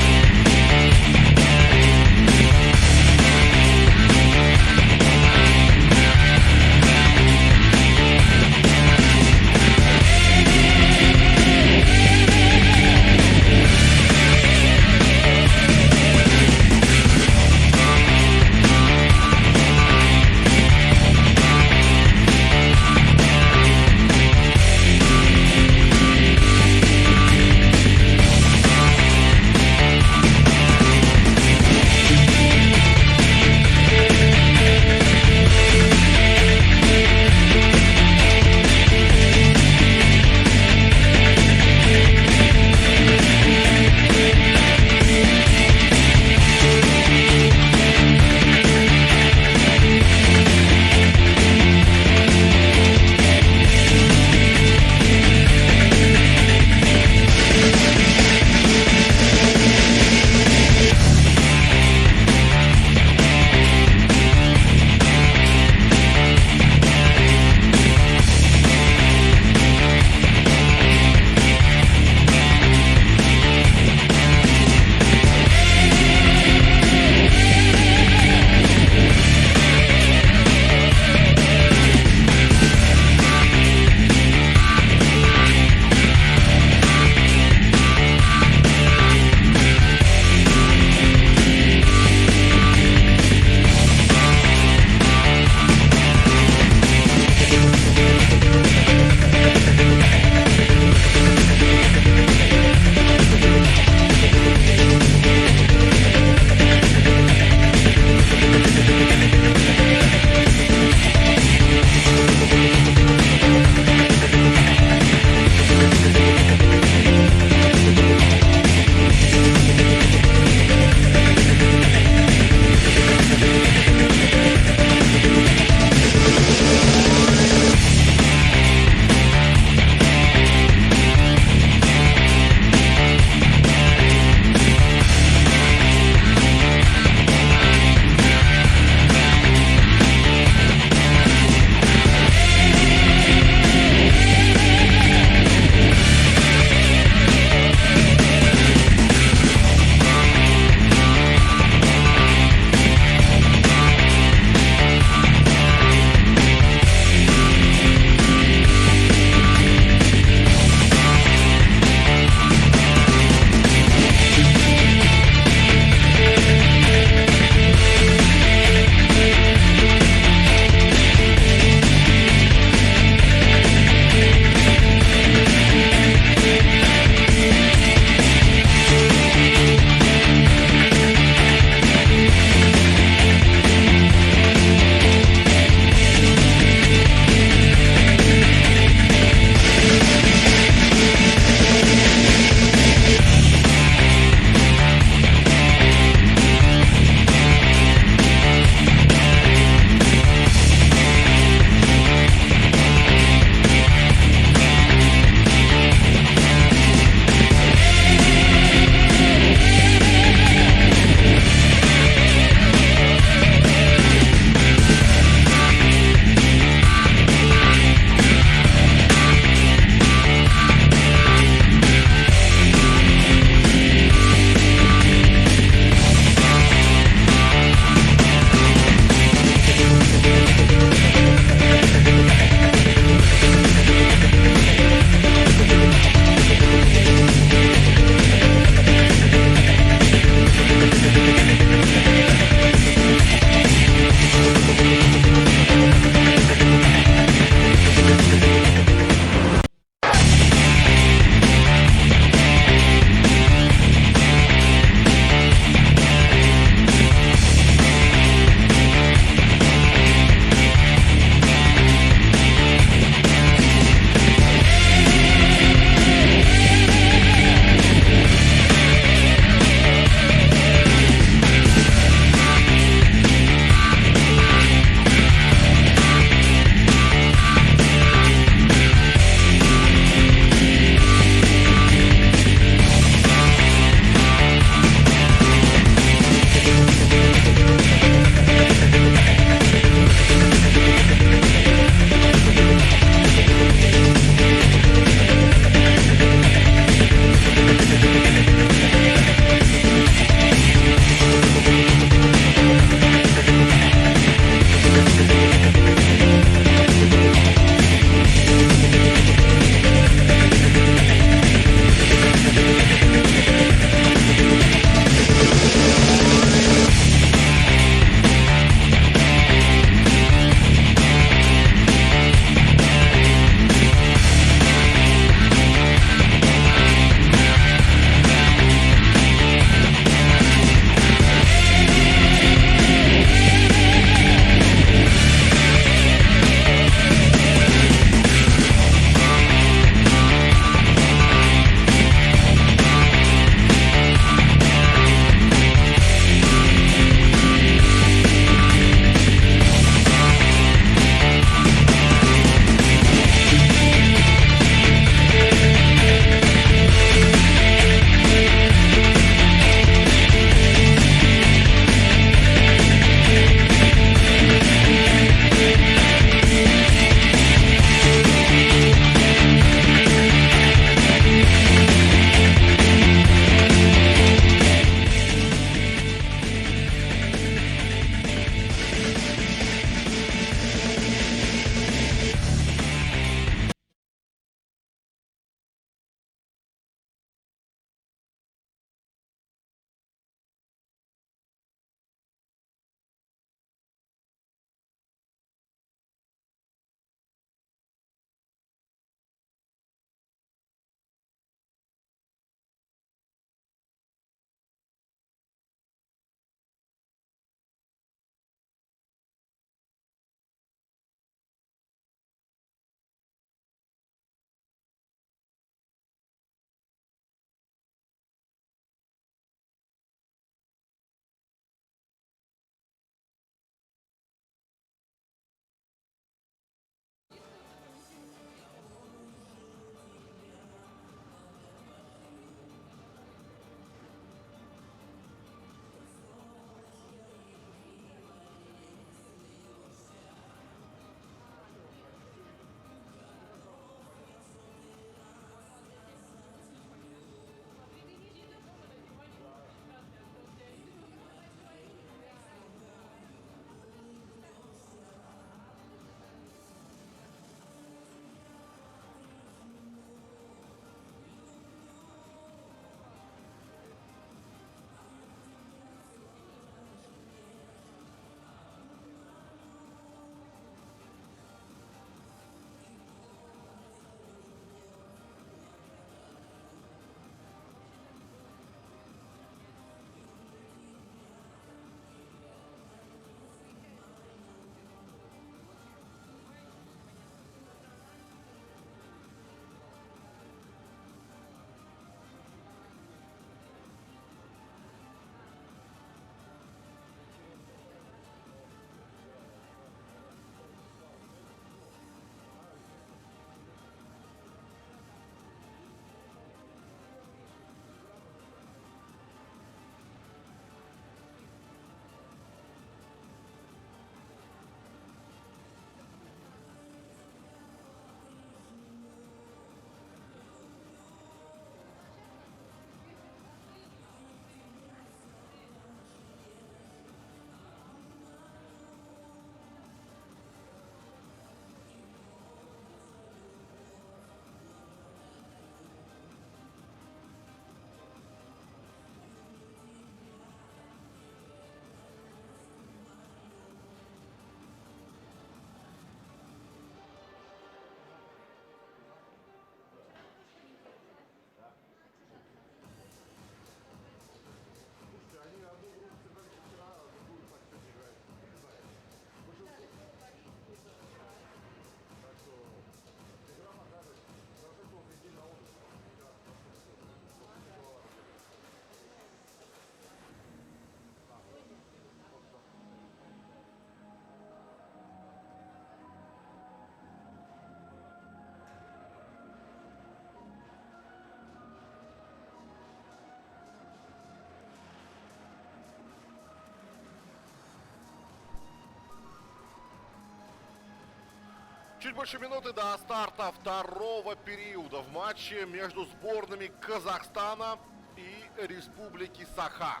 Чуть больше минуты до старта второго периода в матче между сборными Казахстана и Республики Саха.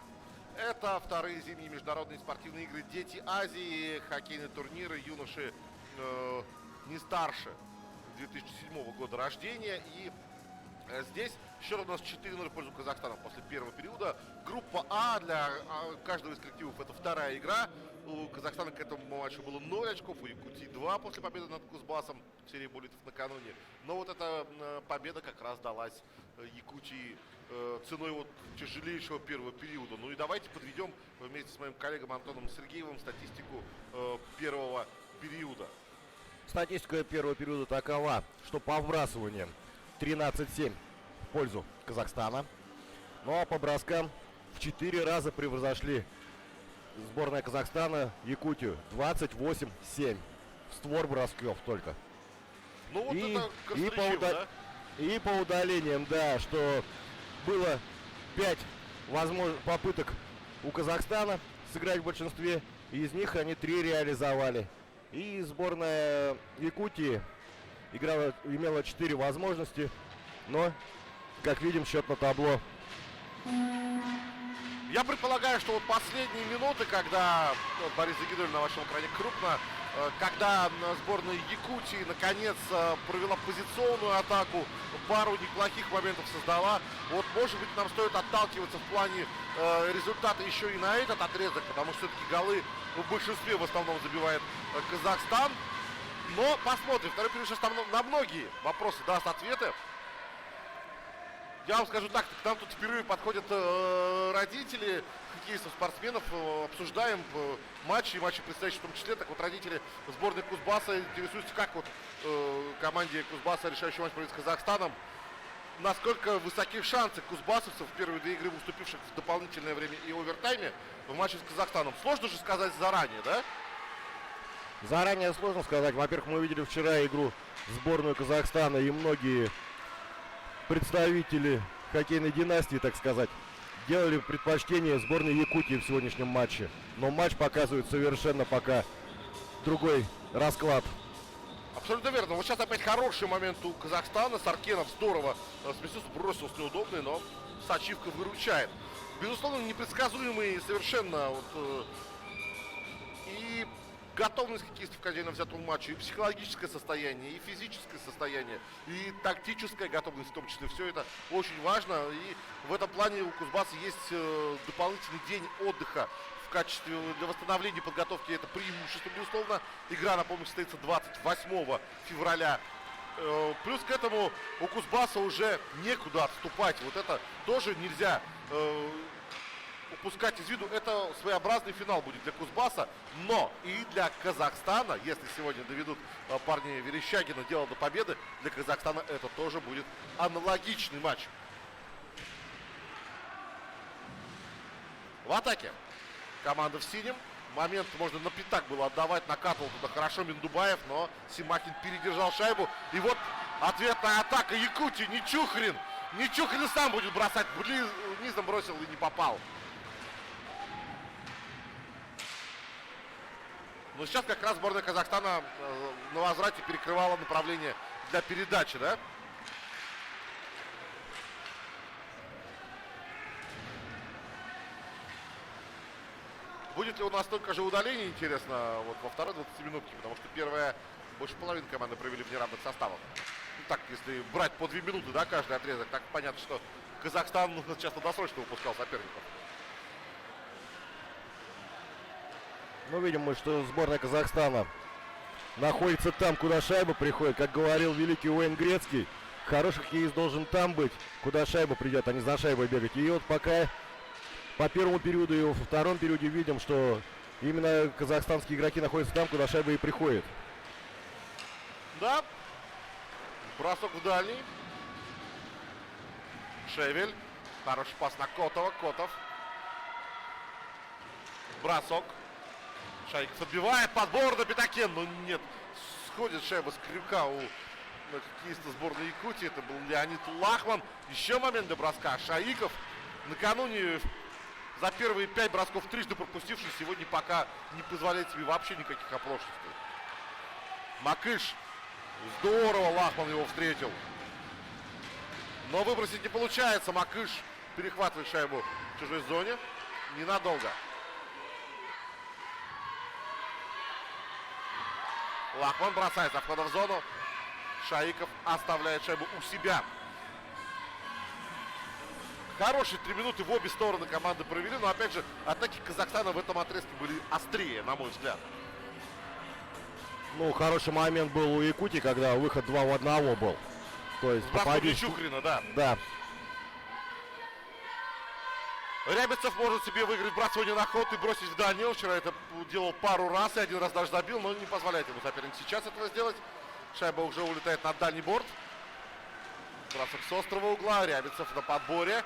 Это вторые зимние международные спортивные игры «Дети Азии», хоккейные турниры юноши не старше 2007 года рождения. И здесь счет у нас 4-0 в пользу Казахстана после первого периода. Группа А для каждого из коллективов это вторая игра. У Казахстана к этому матчу было 0 очков, у Якутии 2 после победы над Кузбассом в серии буллитов накануне. Но вот эта победа как раз далась Якутии ценой вот тяжелейшего первого периода. Ну и давайте подведем вместе с моим коллегом Антоном Сергеевым статистику первого периода. Статистика первого периода такова, что по вбрасываниям 13-7 в пользу Казахстана. Ну а по броскам в 4 раза превзошли сборная Казахстана Якутию. 28-7. В створ бросков только. Ну вот это по и по удалениям, да, что было 5 попыток у Казахстана сыграть в большинстве. Из них они 3 реализовали. И сборная Якутии имела 4 возможности. Но, как видим, счет на табло. Я предполагаю, что вот последние минуты, когда Борис Загидуллин на вашем экране крупно, когда сборная Якутии наконец провела позиционную атаку, пару неплохих моментов создала, вот может быть нам стоит отталкиваться в плане результата еще и на этот отрезок, потому что все-таки голы в большинстве в основном забивает Казахстан. Но посмотрим, второй период сейчас там на многие вопросы даст ответы. Я вам скажу так, к нам тут впервые подходят родители хоккеистов, спортсменов, обсуждаем матчи предстоящие в том числе. Так вот, родители сборной Кузбасса интересуются, как вот команде Кузбасса решающий матч против с Казахстаном. Насколько высоки шансы кузбассовцев в первые 2 игры, уступивших в дополнительное время и овертайме, в матче с Казахстаном. Сложно же сказать заранее, да? Заранее сложно сказать. Во-первых, мы видели вчера игру сборную Казахстана, и многие представители хоккейной династии, так сказать, делали предпочтение сборной Якутии в сегодняшнем матче. Но матч показывает совершенно пока другой расклад. Абсолютно верно. Вот сейчас опять хороший момент у Казахстана. Саркенов здорово сместился, бросился неудобный, но Сачивка выручает. Безусловно, непредсказуемый совершенно вот, и готовность хоккеистов к отдельно взятому матчу, и психологическое состояние, и физическое состояние, и тактическая готовность в том числе. Все это очень важно. И в этом плане у Кузбасса есть дополнительный день отдыха в качестве для восстановления подготовки. Это преимущество, безусловно. Игра, напомню, состоится 28 февраля. Плюс к этому у Кузбасса уже некуда отступать. Вот это тоже нельзя упускать из виду. Это своеобразный финал будет для Кузбасса, но и для Казахстана, если сегодня доведут парни Верещагина дело до победы, для Казахстана это тоже будет аналогичный матч. В атаке команда в синем. Момент можно на пятак было отдавать, накатывал туда хорошо Миндубаев, но Симахин передержал шайбу. И вот ответная атака Якутии. Нечухрин сам будет бросать. Низом бросил и не попал. Но сейчас как раз сборная Казахстана на возврате перекрывала направление для передачи, да? Будет ли у нас столько же удалений, интересно, вот во второй 20-минутке, потому что первая, больше половины команды провели в неравных составах. Ну, так, если брать по 2 минуты, да, каждый отрезок, так понятно, что Казахстан часто досрочно выпускал соперников. Ну, видим мы, что сборная Казахстана находится там, куда шайба приходит. Как говорил великий Уэйн Грецкий, хороший хоккеист должен там быть, куда шайба придет, а не за шайбой бегать. И вот пока по первому периоду и во втором периоде видим, что именно казахстанские игроки находятся там, куда шайба и приходит. Да. Бросок в дальний. Шевель. Хороший пас на Котова. Котов. Бросок. Шайков отбивает. Подбор на пятаке. Но нет. Сходит шайба с крюка у хоккеиста сборной Якутии. Это был Леонид Лахман. Еще момент для броска. Шаиков накануне за первые 5 бросков трижды пропустивший, сегодня пока не позволяет себе вообще никаких оплошностей. Макыш Здорово Лахман его встретил. Но выбросить не получается. Макыш перехватывает шайбу в чужой зоне. Ненадолго. Лахман бросает за входа в зону. Шаиков оставляет шайбу у себя. Хорошие 3 минуты в обе стороны команды провели. Но опять же, атаки Казахстана в этом отрезке были острее, на мой взгляд. Ну, хороший момент был у Якутии, когда выход 2 в 1 был. То есть Попадись Чухрина, да. Да. Рябицев может себе выиграть бросание на ход и бросить в дальний. Он вчера это делал пару раз и один раз даже забил, но не позволяет ему соперник сейчас этого сделать. Шайба уже улетает на дальний борт. Бросок с острого угла. Рябицев на подборе.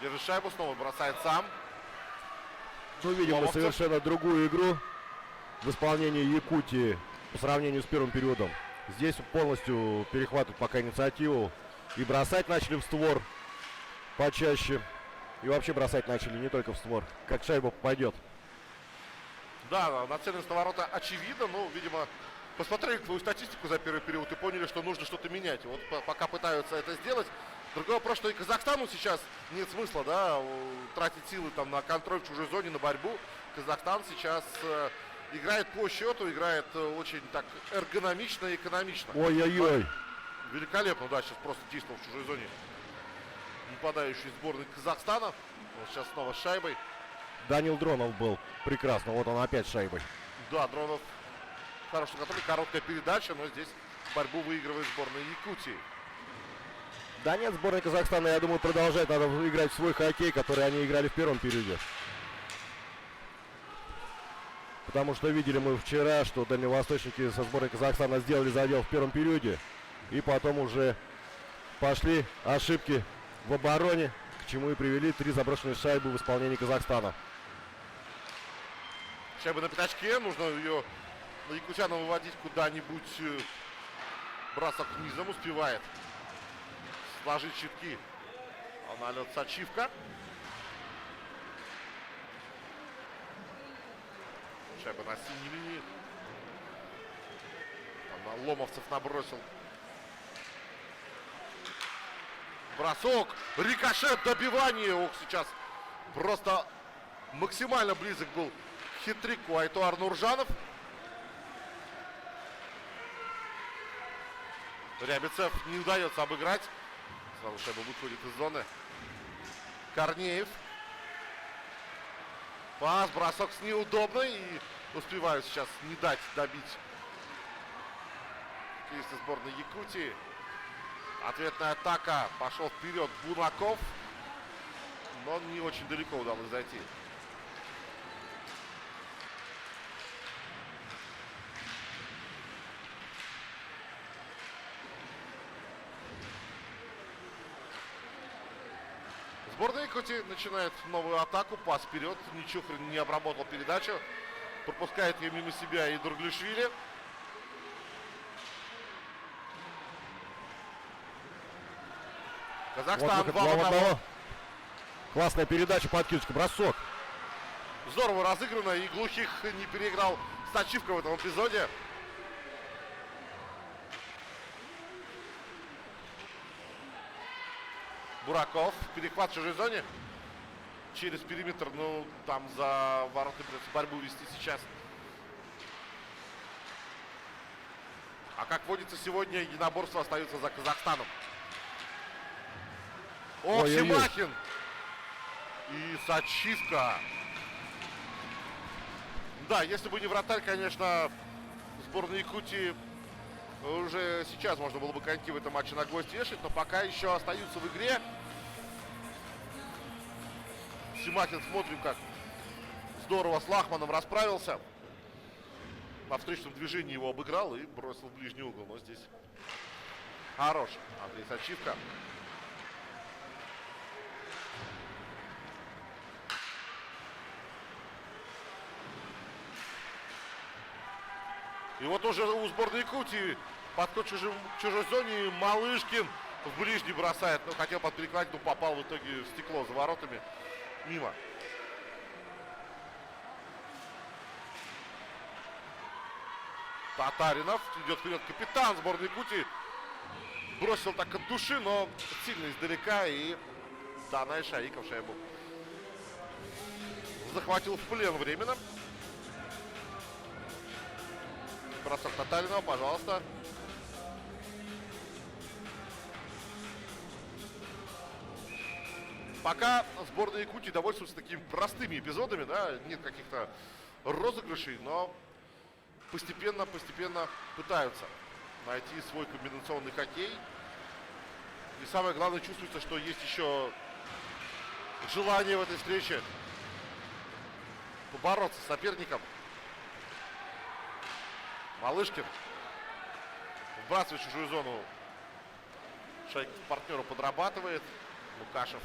Держит шайбу, снова бросает сам. Ну, видим мы Ломовцев. совершенно другую игру в исполнении Якутии по сравнению с первым периодом. Здесь полностью перехватывают пока инициативу. И бросать начали в створ почаще. И вообще бросать начали не только в створ. Как шайба попадет. Да, нацеленность на ворота очевидно. Ну, видимо, посмотрели твою статистику за первый период и поняли, что нужно что-то менять. Вот пока пытаются это сделать. Другой вопрос, что и Казахстану сейчас нет смысла, да, тратить силы там на контроль в чужой зоне, на борьбу. Казахстан сейчас играет по счету, играет очень так эргономично и экономично. Ой-ой-ой. Великолепно, да, сейчас просто действовал в чужой зоне нападающий сборной Казахстана. Вот сейчас снова с шайбой. Данил Дронов был прекрасно. Вот он опять с шайбой. Да, Дронов хороший контроль, короткая передача, но здесь борьбу выигрывает сборная Якутии. Да нет, сборная Казахстана, я думаю, продолжает. Надо играть в свой хоккей, который они играли в первом периоде. Потому что видели мы вчера, что дальневосточники со сборной Казахстана сделали задел в первом периоде. И потом уже пошли ошибки в обороне, к чему и привели 3 заброшенные шайбы в исполнении Казахстана. Шайба на пятачке, нужно ее на якутянам выводить куда-нибудь. Бросок низом успевает сложить щитки. А налет Сачивка. Шайба на синей линии. Там Ломовцев набросил. Бросок, рикошет, добивание. Ох, сейчас просто максимально близок был к хит-трику Айтуар Нуржанов. Рябицев не удается обыграть. Сразу шайба выходит из зоны. Корнеев. Пас, бросок с неудобной. И успевают сейчас не дать добить хоккеисты сборной Якутии. Ответная атака. Пошел вперед Бунаков. Но не очень далеко удалось зайти. Сборная Якутии начинает новую атаку. Пас вперед. Ничухрин не обработал передачу. Пропускает ее мимо себя и Дурглишвили. Казахстан Вот 2 в 1. Классная передача, подкидочка, бросок. Здорово разыграно. И Глухих не переиграл Сачивка в этом эпизоде. Бураков. Перехват в чужой зоне. Через периметр. Ну, там за ворота придется борьбу вести сейчас. А как водится сегодня, единоборство остается за Казахстаном. О, Ой-ой-ой. Симахин! И Сачивка. Да, если бы не вратарь, конечно, сборная Якутии уже сейчас можно было бы коньки в этом матче на гвоздь вешать, но пока еще остаются в игре. Симахин, смотрим, как здорово с Лахманом расправился. На встречном движении его обыграл и бросил в ближний угол. Но здесь хорош Андрей Сачивка. И вот уже у сборной Якутии подход к чужой зоне. Малышкин в ближний бросает. Ну, хотел под перекладину, но попал в итоге в стекло за воротами. Мимо. Татаринов. Идет вперед капитан сборной Якутии. Бросил так от души, но сильно издалека. И Данай Шаиков шайбу захватил в плен временно. Бросок Татаринова, пожалуйста. Пока сборная Якутии довольствуется такими простыми эпизодами, да, нет каких-то розыгрышей, но постепенно пытаются найти свой комбинационный хоккей. И самое главное, чувствуется, что есть еще желание в этой встрече побороться с соперником. Малышкин вбрасывает чужую зону. Шайков партнеру подрабатывает. Лукашев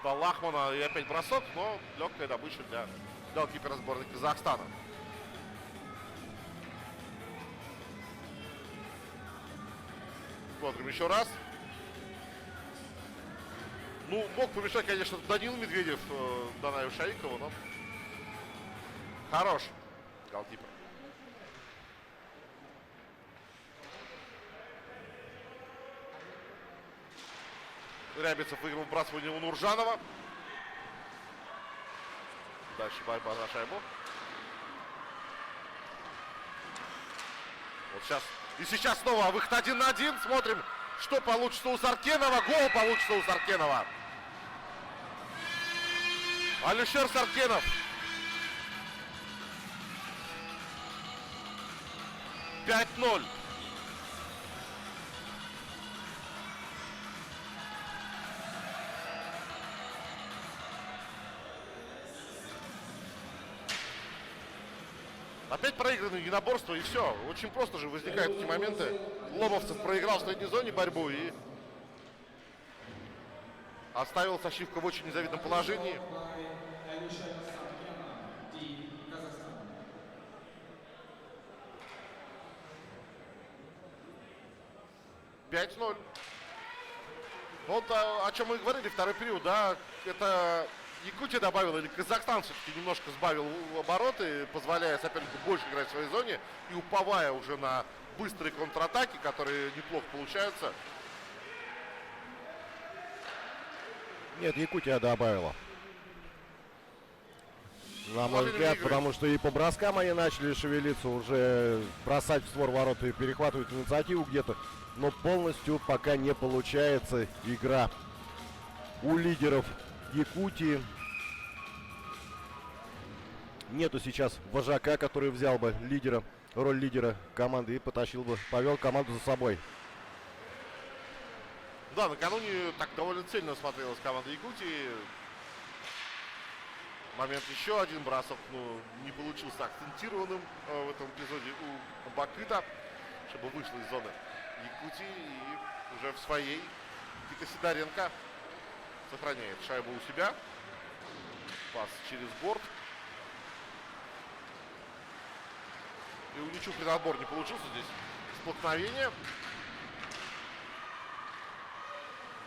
до Лахмана. И опять бросок, но легкая добыча для голкипера сборной Казахстана. Смотрим еще раз. Ну, мог помешать, конечно, Данил Медведев Данаю Шаикову, но хорош голкипер. Рябицев выиграл вбрасывание у Нуржанова. Дальше борьба за шайбу. Вот сейчас. И сейчас снова выход 1 на 1. Смотрим, что получится у Саркенова. Гол получится у Саркенова. Алишер Саркенов. 5-0. Опять проиграны единоборства, и все. Очень просто же возникают эти моменты. Ломовцев проиграл в средней зоне борьбу и оставил Сачивка в очень незавидном положении. «5-0». Вот о чем мы и говорили, второй период, да, это Якутия добавила, или Казахстан все-таки немножко сбавил обороты, позволяя сопернику больше играть в своей зоне и уповая уже на быстрые контратаки, которые неплохо получаются. Нет, Якутия добавила. На мой взгляд, потому что и по броскам они начали шевелиться, уже бросать в створ ворот и перехватывать инициативу где-то. Но полностью пока не получается игра у лидеров Якутии. Нету сейчас вожака, который взял бы роль лидера команды и повел команду за собой. Да, накануне так довольно цельно смотрелась команда Якутии. Момент еще один бросок, но не получился акцентированным в этом эпизоде у Бакыта, чтобы вышло из зоны Якутии и уже в своей Никита Сидоренко сохраняет шайбу у себя. Пас через борт. И у Ничук отбор не получился здесь. Столкновение.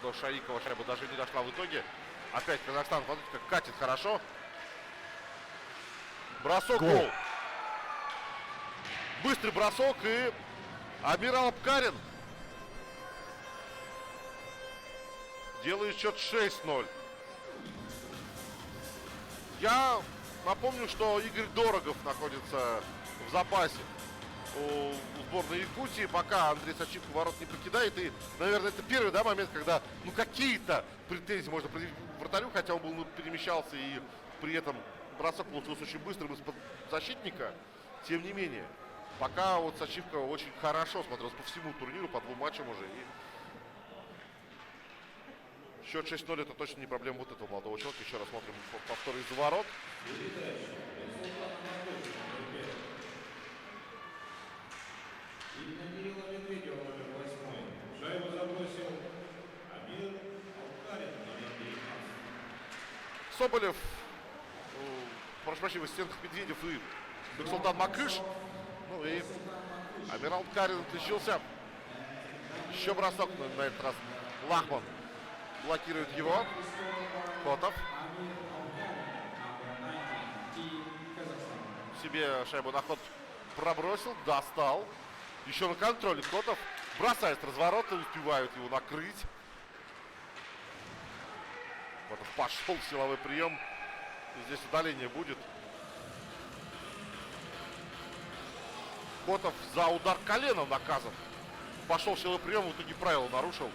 До Шаикова шайба даже не дошла в итоге. Опять Казахстан, смотрите, как катит хорошо. Бросок, гол. Быстрый бросок и Амирал Абкарин делает счет 6-0. Я напомню, что Игорь Дорогов находится в запасе у сборной Якутии, пока Андрей Сачивка ворот не покидает. И, наверное, это первый, да, момент, когда ну какие-то претензии можно предъявить вратарю, хотя он был, перемещался и при этом бросок получился очень быстрым из-под защитника. Тем не менее, пока вот Сачивка очень хорошо смотрелся по всему турниру, по двум матчам уже. И счет 6-0 это точно не проблема вот этого молодого человека. Еще раз смотрим повтор из-за ворот. Шайбу забросил Амир Абкарин, номер 19. Соболев, прошу прощения, в стенках Медведев и Бексултан Макыш. Ну и Амир Абкарин отличился. Еще бросок на этот раз. Лахман блокирует его. Котов. Себе шайбу на ход Пробросил, достал. Еще на контроле Котов. Бросает с разворота, успевают его накрыть. Котов пошел в силовой прием. И здесь удаление будет. Котов за удар коленом наказан. Пошел в силовой прием, в итоге правила нарушил.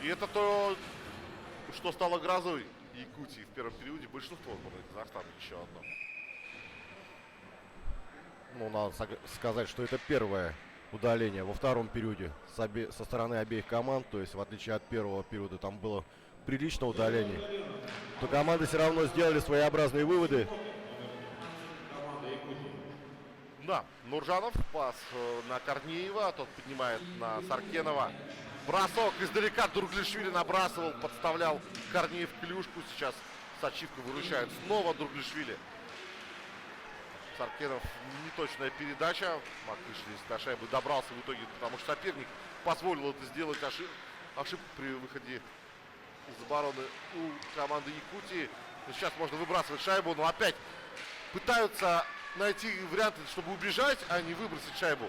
И это то, что стало грозой Якутии в первом периоде. Большинство сборной Казахстана еще одно. Ну, надо сказать, что это первое удаление во втором периоде со стороны обеих команд. То есть, в отличие от первого периода, там было прилично удалений. То команды все равно сделали своеобразные выводы. Да, Нуржанов, пас на Корнеева, тот поднимает на Саркенова. Бросок издалека, Дурглишвили набрасывал, подставлял Корнеев клюшку. Сейчас Сачивка выручает снова Дурглишвили. Саркенов, неточная передача. Макыш здесь до шайбы добрался в итоге, потому что соперник позволил это сделать. Ошибку при выходе из обороны у команды Якутии. Сейчас можно выбрасывать шайбу, но опять пытаются найти варианты, чтобы убежать, а не выбросить шайбу.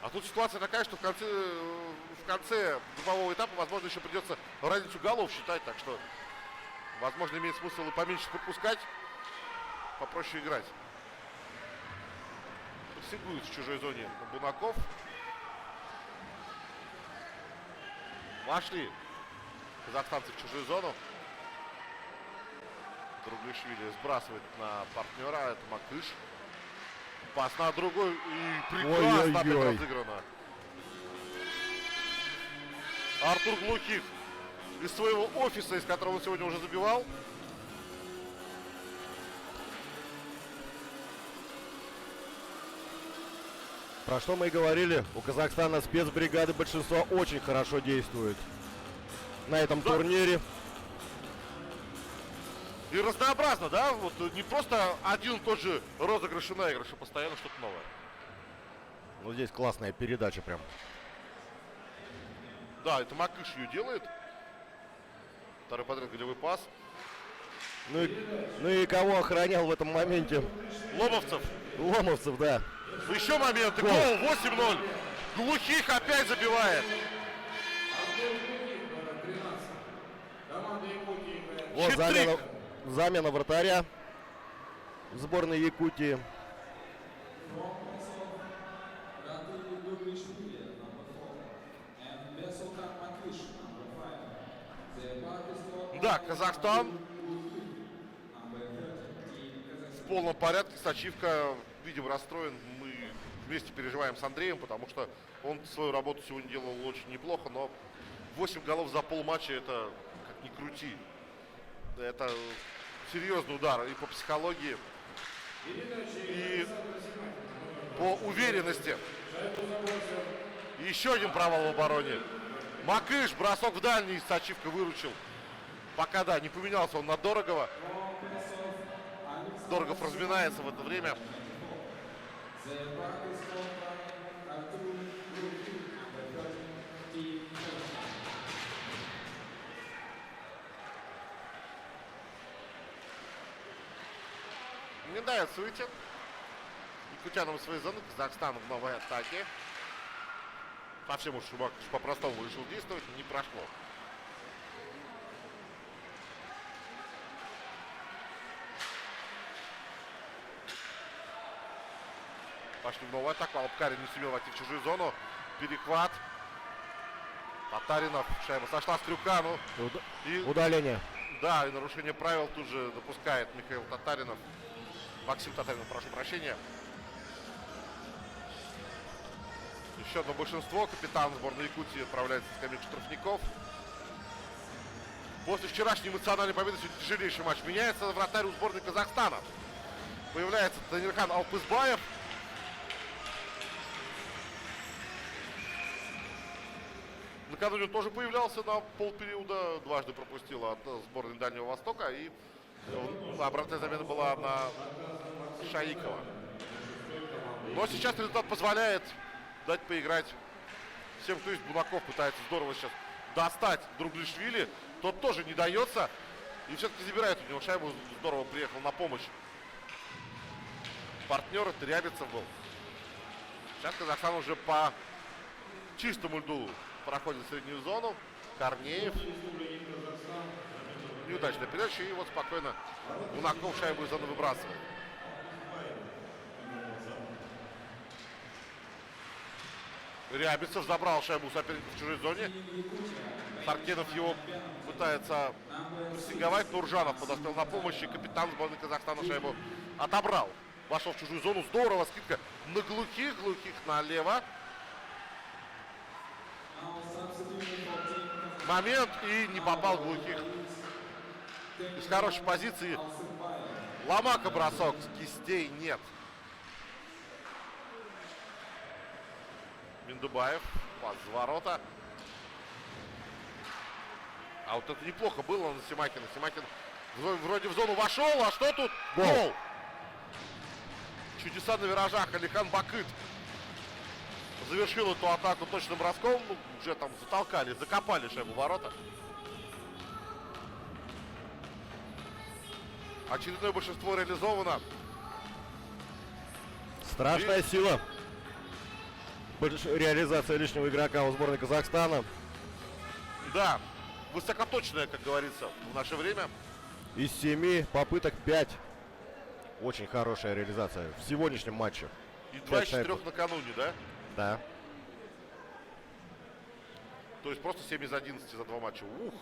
А тут ситуация такая, что в конце группового этапа, возможно, еще придется разницу голов считать. Так что, возможно, имеет смысл и поменьше пропускать, попроще играть. Прессингует в чужой зоне Бунаков. Вошли казахстанцы в чужую зону. Дурглишвили сбрасывает на партнера. Это Макыш. Пас на другой. И прекрасно опять разыграно. Артур Глухих из своего офиса, из которого он сегодня уже забивал. Про что мы и говорили, у Казахстана спецбригады большинство очень хорошо действуют на этом турнире. И разнообразно, да? Вот не просто один и тот же розыгрыш и наигрыш, а постоянно что-то новое. Ну, здесь классная передача прям. Да, это Макыш ее делает. Второй подряд голевой пас. Ну и кого охранял в этом моменте? Ломовцев. Ломовцев, да. Еще моменты. Гол 8-0. Глухих опять забивает. Вот Хитрик. замена вратаря сборной Якутии. Да, Казахстан в полном порядке. Сачивка, видимо, расстроен. Мы вместе переживаем с Андреем, потому что он свою работу сегодня делал очень неплохо, но 8 голов за полматча — это, как ни крути, это серьезный удар и по психологии, и по уверенности. Еще один провал в обороне. Макыш, бросок в дальний, Сачивка выручил. Пока, да, не поменялся он на Дорогова. Дорогов разминается в это время. Не дается выйти. Якутянам из своей зоны. Казахстан в новой атаке. Совсем уж по-простому решил действовать. Не прошло. Пошли в новую атаку. Алапкарин не сумел войти в чужую зону. Перехват. Татаринов. Шайба сошла с крюка. Ну, и, Удаление. да, и нарушение правил тут же допускает Михаил Татаринов. Максим Татаринов, прошу прощения. Еще одно большинство. Капитан сборной Якутии отправляется в скамейку штрафников. После вчерашней эмоциональной победы сегодня тяжелейший матч. Меняется вратарь у сборной Казахстана. Появляется Танирхан Алпызбаев. Накануне он тоже появлялся на полпериода. Дважды пропустил от сборной Дальнего Востока. И обратная замена была на Шаикова. Но сейчас результат позволяет дать поиграть всем, кто есть. Бунаков пытается здорово сейчас достать Дурглишвили. Тот тоже не дается. И все-таки забирает у него шайбу. Здорово приехал на помощь. Партнер это Рябицев был. Сейчас Казахстан уже по чистому льду проходит среднюю зону. Корнеев. Неудачная передача. И вот спокойно Бунаков шайбу из зоны выбрасывает. Рябицев забрал шайбу у соперника в чужой зоне. Саркенов его пытается прессинговать. Нуржанов подоспел на помощь. И капитан сборной Казахстана шайбу отобрал. Вошел в чужую зону. Здорово. Скидка на глухих налево. Момент. И не попал глухих. Из хорошей позиции. Ломака бросок. Кистей нет. Миндубаев. Пас с ворота. А вот это неплохо было на Симакина. Симакин вроде в зону вошел. А что тут? Гол! Чудеса на виражах. Алихан Бакыт завершил эту атаку точным броском. Ну, уже там затолкали, закопали шайбу в ворота. Очередное большинство реализовано. Страшная сила. Реализация лишнего игрока у сборной Казахстана. Да, высокоточная, как говорится, в наше время. Из 7 попыток 5. Очень хорошая реализация в сегодняшнем матче. И 2 из 4 накануне, да? Да. То есть просто 7 из 11 за 2 матча. Ух!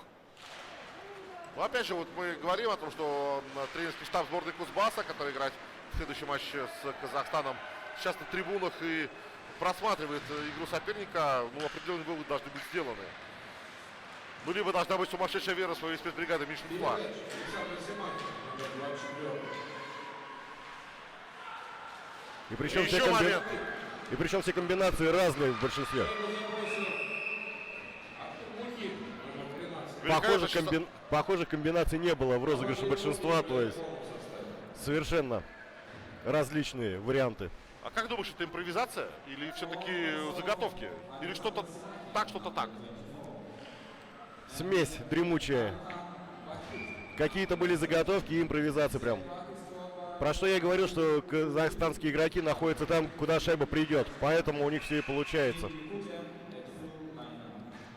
Ну, опять же, вот мы говорим о том, что тренерский штаб сборной Кузбасса, который играет в следующем матче с Казахстаном, сейчас на трибунах и просматривает игру соперника. Ну, определенные выводы должны быть сделаны. Ну, либо должна быть сумасшедшая вера в свою спецбригаду меньшинства. И причем, И еще момент. И причем все комбинации разные в большинстве. Похожих комбинаций не было в розыгрыше большинства, то есть совершенно различные варианты. А как думаешь, это импровизация? Или все-таки заготовки? Или что-то так, что-то так? Смесь дремучая. Какие-то были заготовки и импровизации прям. Про что я говорил, что казахстанские игроки находятся там, куда шайба придет. Поэтому у них все и получается.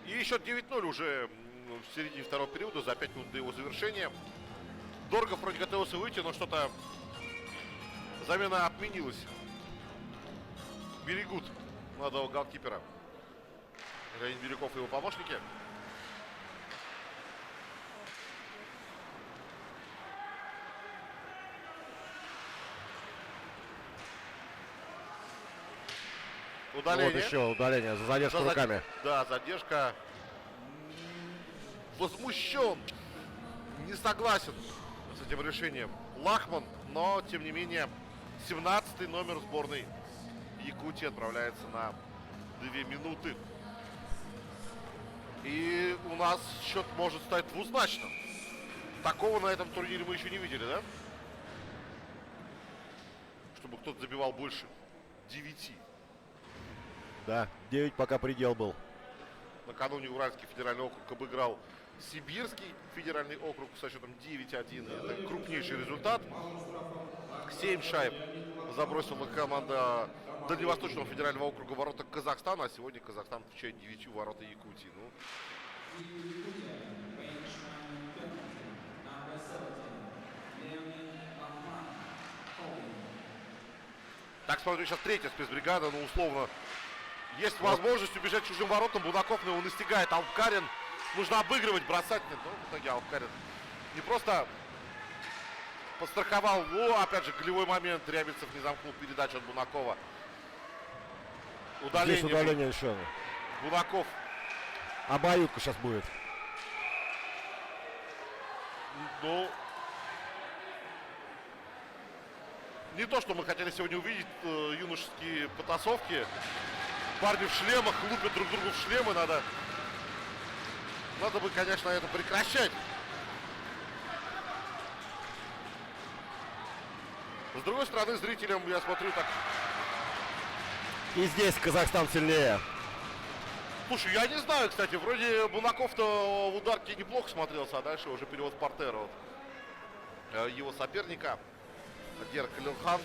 И счет 9-0 уже в середине второго периода, за 5 минут до его завершения. Доргов вроде готовился выйти, но что-то замена отменилась. Берегут молодого голкипера. Леонид Бирюков и его помощники. Удаление. Вот еще удаление, задержка руками. Да, задержка. Возмущен. Не согласен с этим решением Лахман, но, тем не менее, 17-й номер сборной Якутии отправляется на 2 минуты. И у нас счет может стать двузначным. Такого на этом турнире мы еще не видели, да? Чтобы кто-то забивал больше 9. Да, 9 пока предел был. Накануне Уральский федеральный округ обыграл Сибирский федеральный округ со счетом 9-1. Это крупнейший результат. 7 шайб забросила команда Дальневосточного федерального округа ворота Казахстана. А сегодня Казахстан встречает 9 ворота Якутии. Ну, так, смотрю, сейчас третья спецбригада, но условно есть возможность убежать чужим воротам. Бунаков его настигает. Алпкарин. Нужно обыгрывать, бросать. Нет, ну, в итоге Алпкарин не просто подстраховал. Но, опять же, голевой момент. Рябицев не замкнул передачу от Бунакова. Удаление. Здесь удаление еще. Бунаков. Обоюдка сейчас будет. Ну, не то, что мы хотели сегодня увидеть юношеские потасовки. Парни в шлемах лупят друг другу в шлемы. Надо бы, конечно, это прекращать. С другой стороны, зрителям, я смотрю, так... И здесь Казахстан сильнее. Слушай, я не знаю, кстати, вроде Бунаков-то в ударке неплохо смотрелся, а дальше уже перевод в партер вот, его соперника, Дер Калилхан.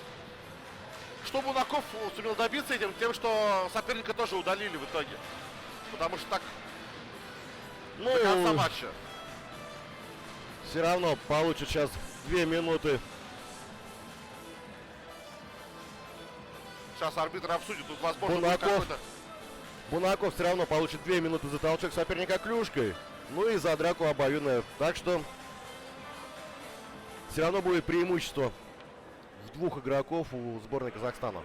Что Бунаков сумел добиться этим? Тем, что соперника тоже удалили в итоге. Потому что так Ну, до конца матча. все равно получит сейчас 2 минуты. Сейчас арбитр обсудит, тут возможно будет Бунаков. какой-то... Бунаков все равно получит 2 минуты за толчок соперника клюшкой. Ну и за драку обоюдная. Так что все равно будет преимущество в 2 игроков у сборной Казахстана.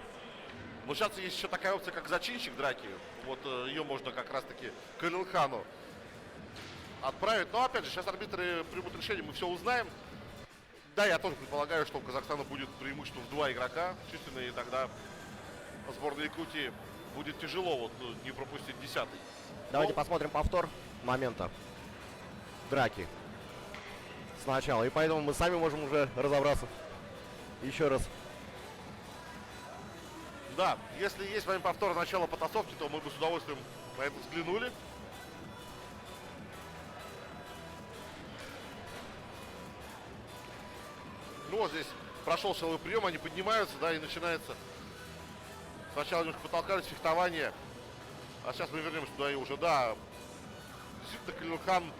Но сейчас есть еще такая опция, как зачинщик драки. Вот ее можно как раз-таки Калилхану отправить. Но опять же, сейчас арбитры примут решение, мы все узнаем. Да, я тоже предполагаю, что у Казахстана будет преимущество в 2 игрока численные, и тогда сборной Якутии будет тяжело вот не пропустить 10-й. Давайте посмотрим повтор момента драки сначала. И поэтому мы сами можем уже разобраться еще раз. Да, если есть с вами повтор начала потасовки, то мы бы с удовольствием на это взглянули. Ну вот здесь прошел силовой прием, они поднимаются, да, и начинается. Сначала немножко потолкались, фехтование. А сейчас мы вернемся туда и уже, да. Действительно, Калилхан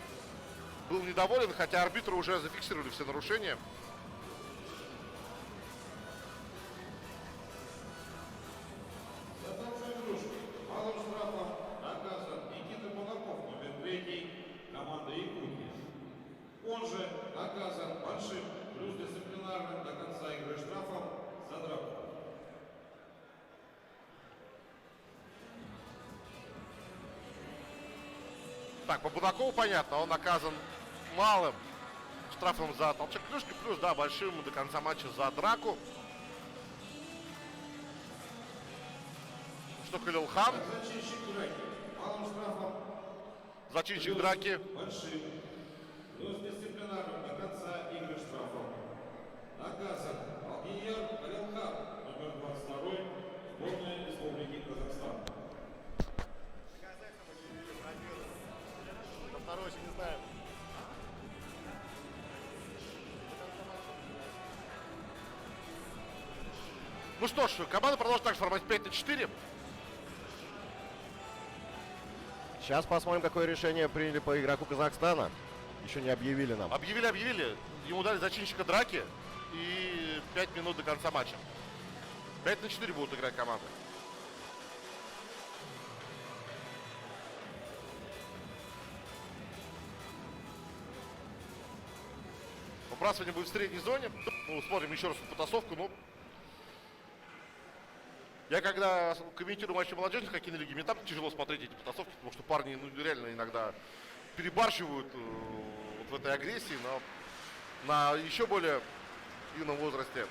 был недоволен, хотя арбитры уже зафиксировали все нарушения. За толчок клюшки малым штрафом наказан Никита Бунаков, номер 3, команда Якутия. Он же наказан большим плюс дисциплинарным до конца игры штрафом за драку. Так, по Будакову понятно, он наказан малым штрафом за толчок клюшки, плюс, да, большим до конца матча за драку. Что Калилхан, Зачинщик драки малым штрафом зачинщик драки. большим плюс дисциплинарным до конца игры штрафом наказан Алгияр Калилхан, номер 22, сборная Республики Казахстан. Второй еще не знаем. Ну что ж, команда продолжит также формат 5-4. Сейчас посмотрим, какое решение приняли по игроку Казахстана. Еще не объявили нам. Объявили. Ему дали зачинщика драки и 5 минут до конца матча. 5-4 будут играть команды. Выбрасывание будет в средней зоне. Ну, смотрим еще раз потасовку. Ну, я когда комментирую матчи молодежных хоккейной лиги, мне там тяжело смотреть эти потасовки, потому что парни реально иногда перебарщивают вот в этой агрессии, но на еще более юном возрасте.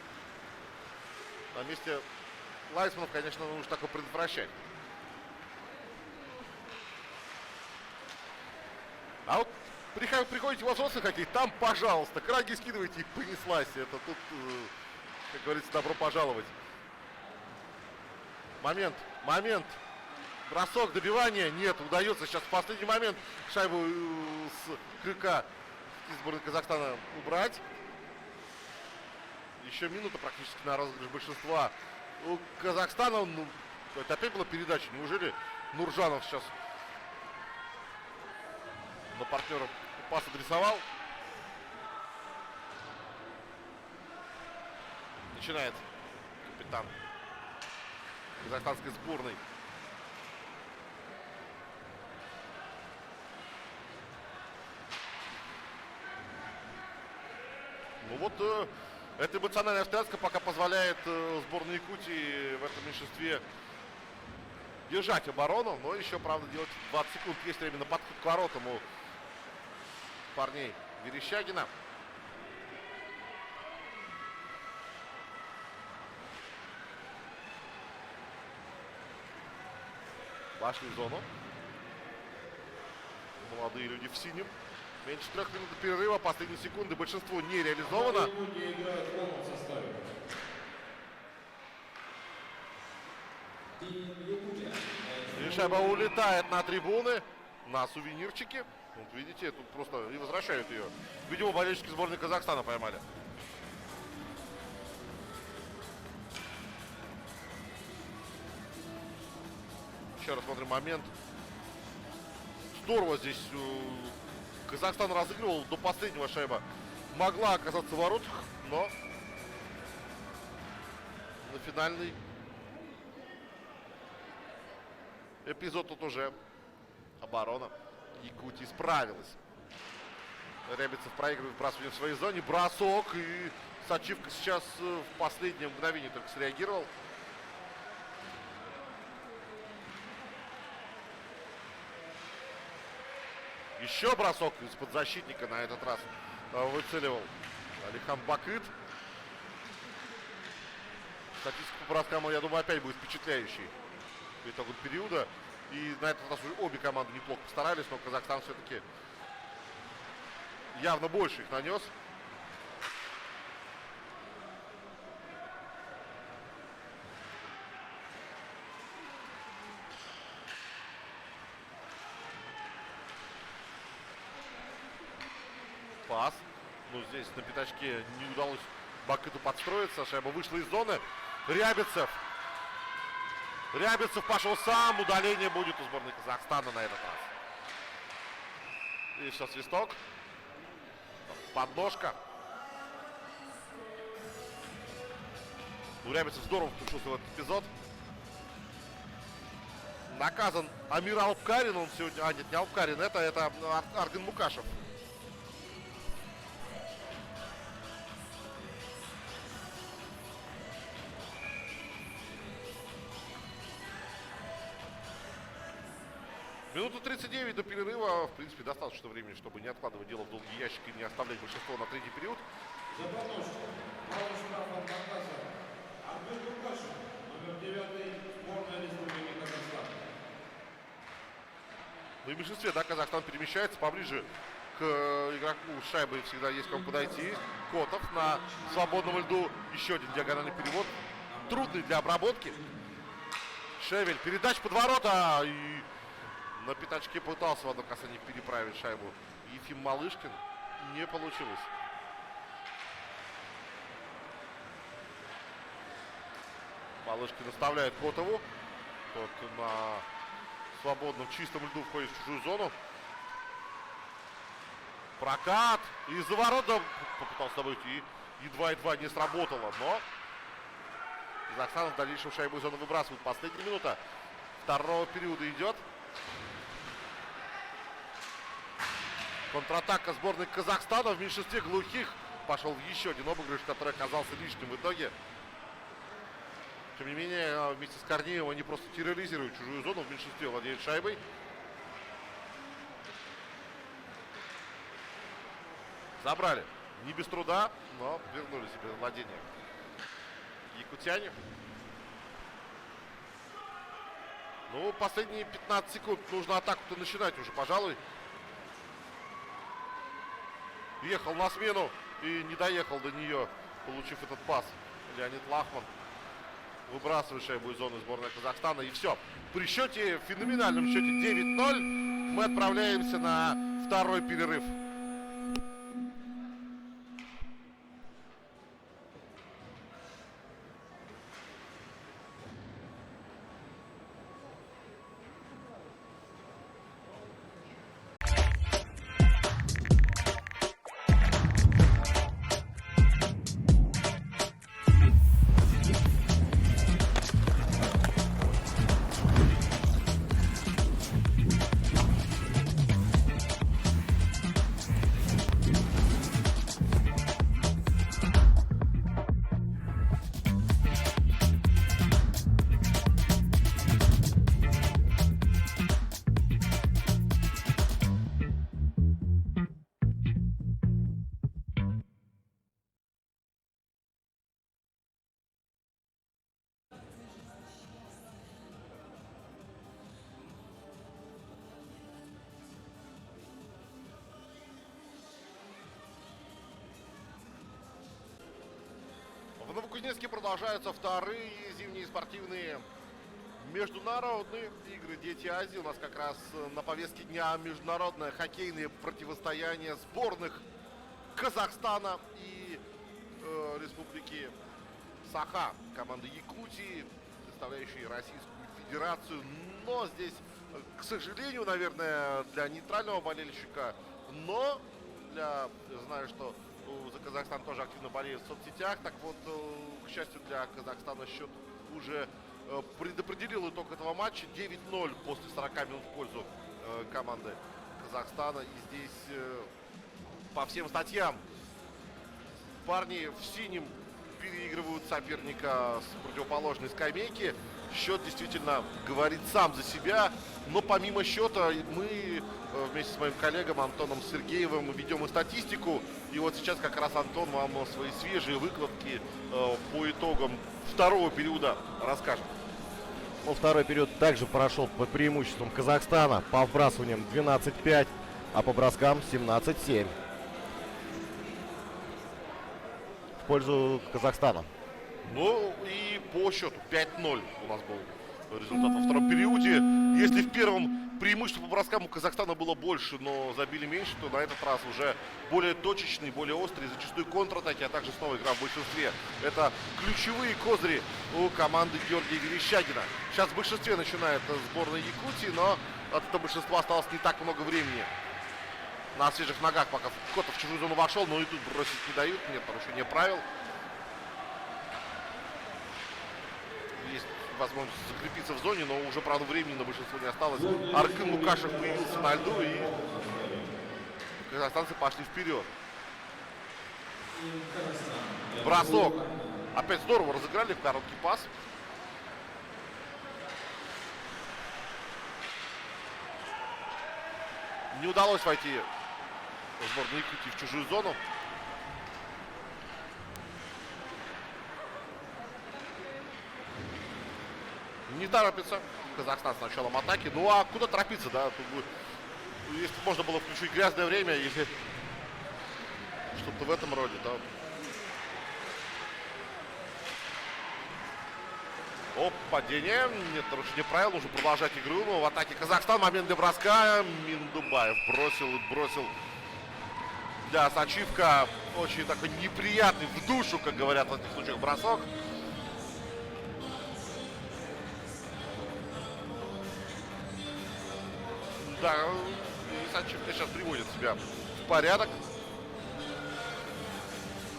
На месте лайсманов, конечно, нужно такое предотвращать. А вот приходите во взрослый хоккей, там, пожалуйста, краги скидывайте и понеслась. Это тут, как говорится, добро пожаловать. Момент. Бросок, добивание. Нет, удается сейчас в последний момент шайбу с крюка из сборной Казахстана убрать. Еще минута практически на розыгрыш большинства. У Казахстана, ну, это опять была передача. Неужели Нуржанов сейчас на партнера пас адресовал? Начинает капитан казахстанской сборной. Ну вот, эта эмоциональная встряска пока позволяет сборной Якутии в этом меньшинстве держать оборону, но еще, правда, делать 20 секунд. Есть время на подход к воротам у парней Верещагина. Вошли в зону. Молодые люди в синем. Меньше 3 минут до перерыва. Последние секунды. Большинство не реализовано. Якутия играет в полном составе. И шайба улетает на трибуны, на сувенирчики. Вот видите, тут просто и возвращают ее. Видимо, болельщики сборной Казахстана поймали. Еще раз смотрим момент. Здорово здесь Казахстан разыгрывал до последнего. Шайба могла оказаться в воротах, но на финальный эпизод тут уже оборона Якутии справилась. Рябицев проигрывает вбрасывание в своей зоне. Бросок. И Сачивка сейчас в последнее мгновение только среагировал. Еще бросок из-под защитника на этот раз выцеливал Алихан Бакыт. Статистика по броскам, я думаю, опять будет впечатляющей по итогу периода. И на этот раз уже обе команды неплохо постарались, но Казахстан все-таки явно больше их нанес. Пас. Ну, здесь на пятачке не удалось Бакыту подстроиться. Шайба вышла из зоны. Рябицев пошел сам. Удаление будет у сборной Казахстана на этот раз. И все, свисток. Подножка. Рябицев здорово включился в этот эпизод. Наказан Амир Алпкарин. Он сегодня... А, нет, не Алпкарин. Это Аргин Мукашев. Минуту 39 до перерыва. В принципе, достаточно времени, чтобы не откладывать дело в долгий ящик и не оставлять большинство на третий период. За подножку. Право штрафа от Кавказа. Армен Лукашев, номер 9, сборная Республики Казахстан. Ну и в меньшинстве, да, Казахстан перемещается поближе к игроку шайбы. Всегда есть кому подойти. Котов на свободном льду. Еще один диагональный перевод. Трудный для обработки. Шевель. Передача под ворота. И на пятачке пытался в одно касание переправить шайбу Ефим Малышкин. Не получилось. Малышкин оставляет Котову. Тот на свободном чистом льду входит в чужую зону. Прокат. Из-за ворота попытался добыть. И едва-едва не сработало. Но Казахстан в дальнейшем шайбу из зоны выбрасывает. Последняя минута второго периода идет. Контратака сборной Казахстана в меньшинстве глухих. Пошел в еще один обыгрыш, который оказался лишним в итоге. Тем не менее, вместе с Корнеевым они просто терроризируют чужую зону. В меньшинстве владеют шайбой. Забрали. Не без труда, но вернули себе владение якутяне. Ну, последние 15 секунд нужно атаку-то начинать уже, пожалуй. Ехал на смену и не доехал до нее, получив этот пас. Леонид Лахман выбрасывает шайбу из зоны сборной Казахстана. И все. При счете, феноменальном счете 9-0 мы отправляемся на второй перерыв. В Новокузнецке продолжаются вторые зимние спортивные Международные игры «Дети Азии». У нас как раз на повестке дня международное хоккейное противостояние сборных Казахстана и Республики Саха. Команда Якутии, представляющие Российскую Федерацию. Но здесь, к сожалению, наверное, для нейтрального болельщика, но для, знаю, что за Казахстан тоже активно болеют в соцсетях. Так вот, к счастью для Казахстана, счет уже предопределил итог этого матча. 9-0 после 40 минут в пользу команды Казахстана. И здесь по всем статьям парни в синем переигрывают соперника с противоположной скамейки. Счет действительно говорит сам за себя. Но помимо счета мы вместе с моим коллегом Антоном Сергеевым ведем и статистику. И вот сейчас как раз Антон вам свои свежие выкладки по итогам второго периода расскажет. Ну, второй период также прошел под преимуществом Казахстана. По вбрасываниям 12-5, а по броскам 17-7. В пользу Казахстана. Ну и по счету 5-0 у нас был результат во втором периоде. Если в первом преимущество по броскам у Казахстана было больше, но забили меньше, то на этот раз уже более точечные, более острые, зачастую контратаки, а также снова игра в большинстве. Это ключевые козыри у команды Георгия Верещагина. Сейчас в большинстве начинает сборная Якутии, но от этого большинства осталось не так много времени. На свежих ногах пока Котов в чужую зону вошел, но и тут бросить не дают, нет нарушения правил. Есть возможность закрепиться в зоне, но уже, правда, времени на большинство не осталось. Аркын Лукашев появился на льду, и казахстанцы пошли вперед. Бросок. Опять здорово разыграли, короткий пас. Не удалось войти сборной Якутии в чужую зону. Не торопится Казахстан с началом атаки. Ну а куда торопиться, да? Тут будет, если можно было включить грязное время, если что-то в этом роде, да. Оп, падение. Нет нарушения правил, нужно продолжать игру. Но в атаке Казахстан, момент для броска. Миндубаев бросил. Да, Сачивка очень такой неприятный в душу, как говорят в этих случаях, бросок. Да, Сачивка сейчас приводит себя в порядок.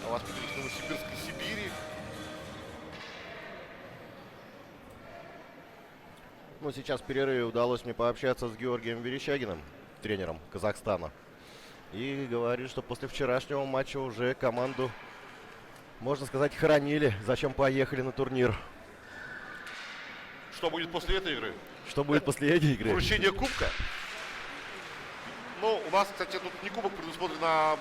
Воспитанник Новосибирской Сибири. Ну, сейчас в перерыве удалось мне пообщаться с Георгием Верещагиным, тренером Казахстана. И говорит, что после вчерашнего матча уже команду, можно сказать, хоронили, зачем поехали на турнир. Что будет после этой игры? Что будет после этой игры? Вручение кубка. Ну, у нас, кстати, тут не кубок предусмотрен, а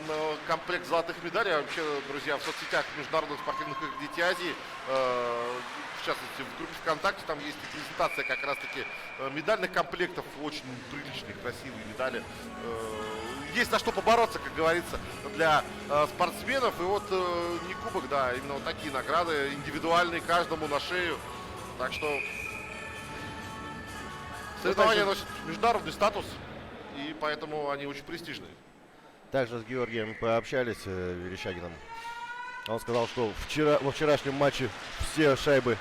комплект золотых медалей. А вообще, друзья, в соцсетях международных спортивных игр «Дети Азии», в частности, в группе ВКонтакте, там есть презентация как раз-таки медальных комплектов. Очень приличные, красивые медали. Есть за что побороться, как говорится, для спортсменов. И вот не кубок, да, именно вот такие награды, индивидуальные, каждому на шею. Так что соревнования носят международный статус. И поэтому они очень престижные. Также с Георгием пообщались, Верещагиным. Он сказал, что во вчерашнем матче все шайбы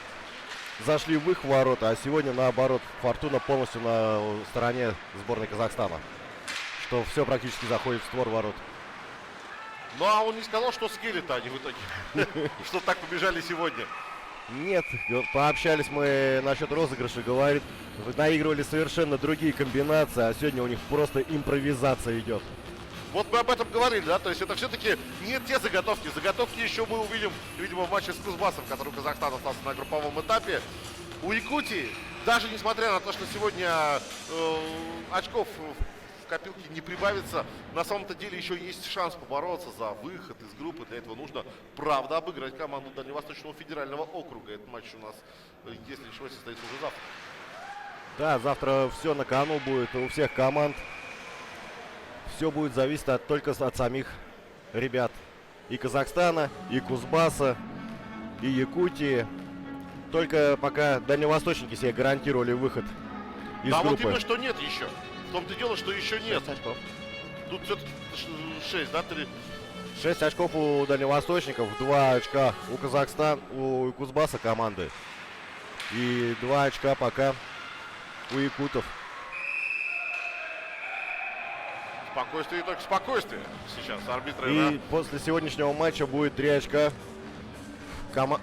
зашли в их ворота, а сегодня, наоборот, фортуна полностью на стороне сборной Казахстана. Что все практически заходит в створ ворот. Ну, а он не сказал, что скелли-то они в итоге. Что так побежали сегодня. Нет, пообщались мы насчет розыгрыша, говорит, наигрывали совершенно другие комбинации, а сегодня у них просто импровизация идет. Вот мы об этом говорили, да, то есть это все-таки не те заготовки. Заготовки еще мы увидим, видимо, в матче с Кузбассом, который Казахстан остался на групповом этапе. У Якутии, даже несмотря на то, что сегодня очков в копилке не прибавится, на самом-то деле еще есть шанс побороться за выход из группы. Для этого нужно, правда, обыграть команду Дальневосточного федерального округа. Этот матч у нас, если ничего, состоится уже завтра. Да, завтра все на кону будет у всех команд. Все будет зависеть только от самих ребят. И Казахстана, и Кузбасса, и Якутии. Только пока дальневосточники себе гарантировали выход из Да, вот группы. именно что нет еще. В том-то и дело, что еще нет. 6 очков. Тут все-таки 6, да, 3. 6 очков у дальневосточников, 2 очка у Казахстана, у Кузбасса команды. И 2 очка пока у якутов. Спокойствие и только спокойствие сейчас арбитры. И после сегодняшнего матча будет 3 очка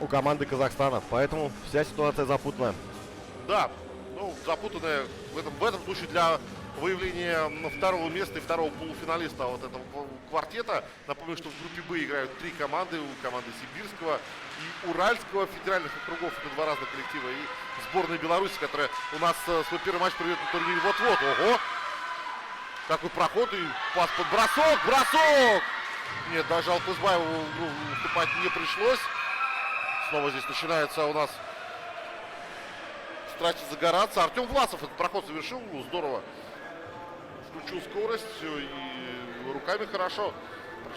у команды Казахстана. Поэтому вся ситуация запутанная. Да, ну, запутанная в этом случае для выявления второго места и второго полуфиналиста вот этого квартета. Напомню, что в группе Б играют 3 команды. У команды Сибирского и Уральского федеральных округов. Это 2 разных коллектива. И сборная Беларуси, которая у нас свой первый матч проведет на турнире вот-вот. Ого! Такой проход и пас под бросок! Бросок! Нет, даже Алтызбаеву выступать не пришлось. Снова здесь начинается у нас страсти загораться. Артем Власов этот проход совершил. Здорово. Включил скорость и руками хорошо.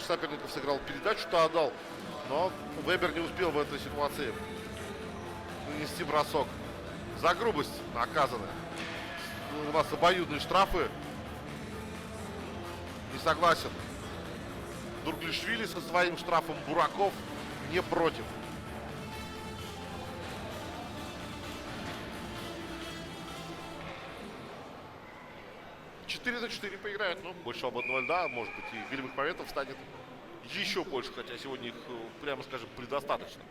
Соперников сыграл передачу-то отдал. Но Вебер не успел в этой ситуации нанести бросок. За грубость наказаны. У нас обоюдные штрафы. Не согласен Дурглишвили со своим штрафом. Бураков не против. На 4 поиграют, ну, больше свободного льда, может быть, и голевых моментов станет еще больше, хотя сегодня их, прямо скажем, предостаточно.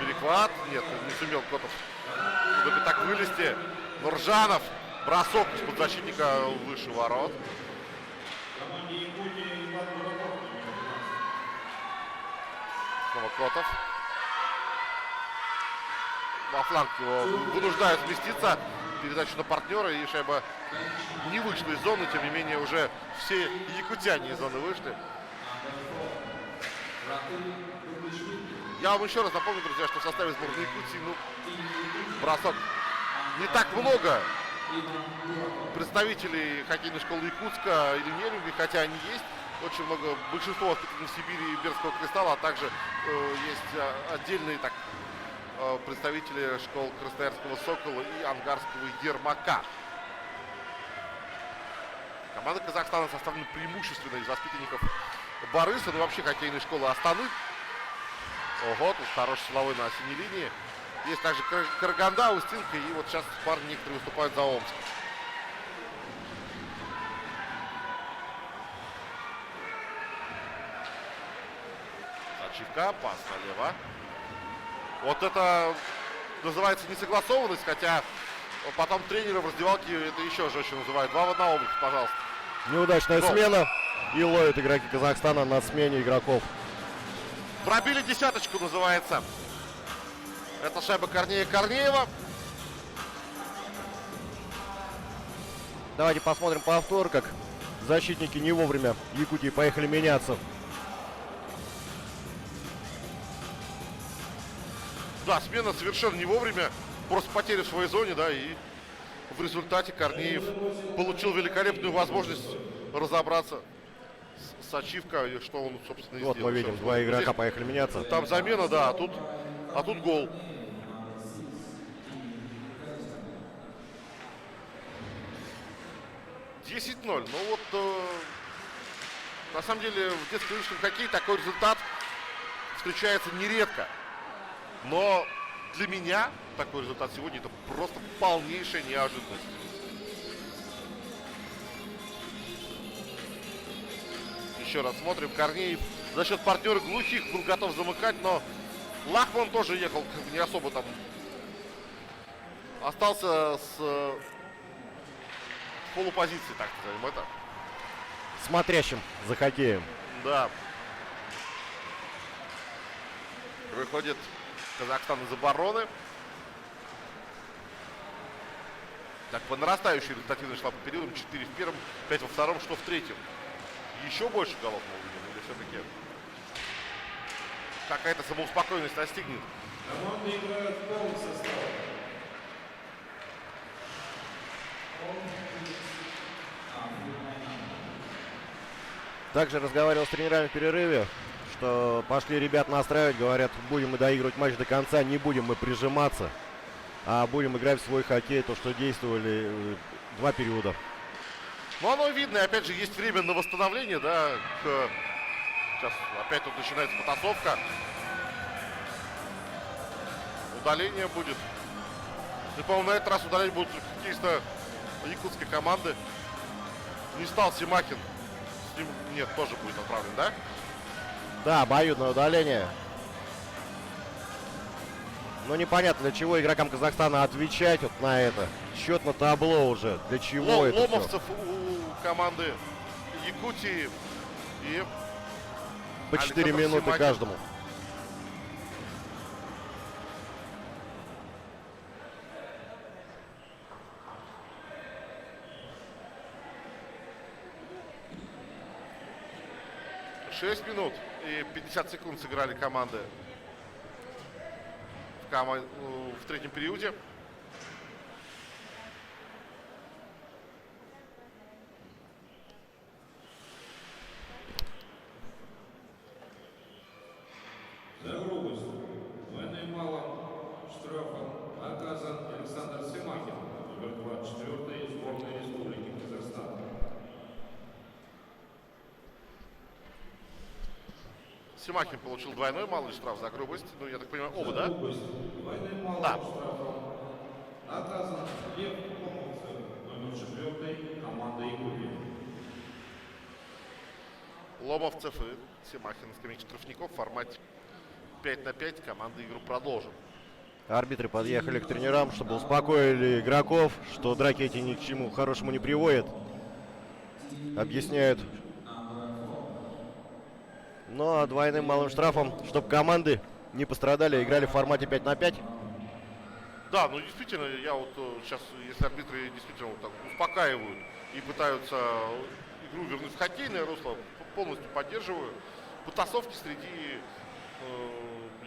Перехват, нет, не сумел Котов так вылезти. Нуржанов, бросок из-под защитника выше ворот. Снова Котов. Во фланг его вынуждают сместиться. Передачу на партнера, и шайба не вышла из зоны. Тем не менее, уже все якутяне из зоны вышли. Я вам еще раз напомню, друзья, что в составе сборной Якутии, ну, бросок не так много представителей хоккейной школы Якутска или Нерюнги, хотя они есть. Очень много, большинство воспитанных в Сибири и Бердского кристалла, а также есть отдельные представители школ Красноярского Сокола и Ангарского Ермака. Команда Казахстана составлена преимущественно из воспитанников Борыса, ну вообще хоккейной школы Астаны. Ого, тут хороший силовой на синей линии. Есть также Караганда, Устинка, и вот сейчас парни некоторые выступают за Омск. Ачивка, пас налево. Вот это называется несогласованность, хотя потом тренеры в раздевалке это еще жестче называют. 2 в 1 область, пожалуйста. Неудачная смена. И ловят игроки Казахстана на смене игроков. Пробили десяточку, называется. Это шайба Корнея Корнеева. Давайте посмотрим повтор, как защитники не вовремя Якутии поехали меняться. Да, смена совершенно не вовремя. Просто потеря в своей зоне, да, и в результате Корнеев получил великолепную возможность разобраться с ачивкой, что он, собственно, и Вот сделал. мы видим, 2 игрока Здесь поехали меняться. там замена, да, а тут гол. $10-0. Ну вот, на самом деле, в детско-юношеском хоккее такой результат встречается нередко. Но для меня такой результат сегодня это просто полнейшая неожиданность. Еще раз смотрим. Корнеев за счет партнера глухих был готов замыкать, но Лахман тоже ехал не особо там. Остался с полупозиции, так назовем это. Смотрящим за хоккеем. Да. Выходит Казахстан из обороны. Так, по нарастающей результативной шла по периодам. 4 в первом, 5 во втором, что в третьем. Еще больше голов мы увидим, или все-таки какая-то самоуспокоенность настигнет. Команды играют в полном составе. Также разговаривал с тренерами в перерыве, что пошли ребят настраивать, говорят, будем мы доигрывать матч до конца, не будем мы прижиматься, а будем играть в свой хоккей, то, что действовали 2 периода. Ну, оно видно, и опять же, есть время на восстановление, да. Сейчас опять тут начинается потасовка. Удаление будет. И, по-моему, на этот раз удаление будут хоккеисты якутской команды. Не стал Семахин. С ним, нет, тоже будет отправлен, да? Да, обоюдное удаление. Но непонятно, для чего игрокам Казахстана отвечать вот на это. Счет на табло уже. Для чего это всё? Ломовцев у команды Якутии и По 4 Александр минуты Семахин. каждому. Шесть минут и 50 секунд сыграли команды в третьем периоде. За грубость двойным малым штрафом наказан Александр Семахин, номер 24 сборной Республики Казахстан. Семахин получил двойной малый штраф за грубость. Ну, я так понимаю, оба, да? Грубость двойным малым Да. штрафом наказан Лев Ломовцев, номер 4 команда Якутии. Ломовцев и Семахин на скамейке штрафников в формате 5 на 5. Команда игру продолжит. Арбитры подъехали к тренерам, чтобы успокоили игроков, что драки эти ни к чему хорошему не приводят. Объясняют. Ну а двойным малым штрафом, чтобы команды не пострадали, играли в формате 5 на 5. Да, ну действительно, я вот сейчас, если арбитры действительно вот так успокаивают и пытаются игру вернуть в хоккейное русло, полностью поддерживаю. Потасовки среди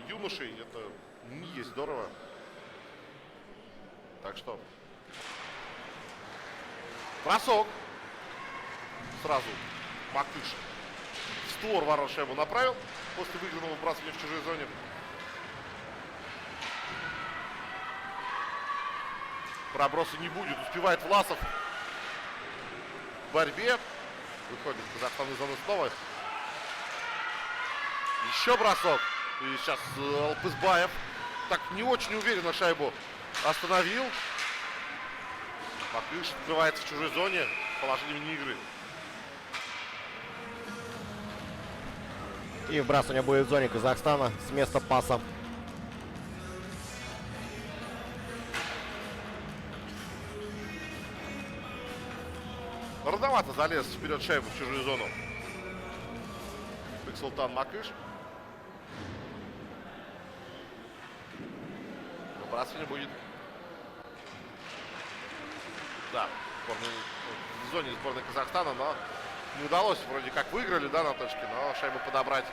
юношей, это не есть здорово. Так что бросок. Сразу Макыш в створ ворот шайбу направил после выигранного вбрасывания в чужой зоне. Проброса не будет. Успевает Власов в борьбе. Выходит Казахстан из зоны снова. Еще бросок. И сейчас Алпызбаев так не очень уверенно шайбу остановил. Макыш открывается в чужой зоне. Положили вне игры. И вбрасывание будет в зоне Казахстана с места паса. Рановато залез вперед шайбу в чужую зону. Бексултан Макыш. Выбрасывание будет. Да, в зоне сборной Казахстана, но не удалось. Вроде как выиграли, да, на точке, но шайбу подобрать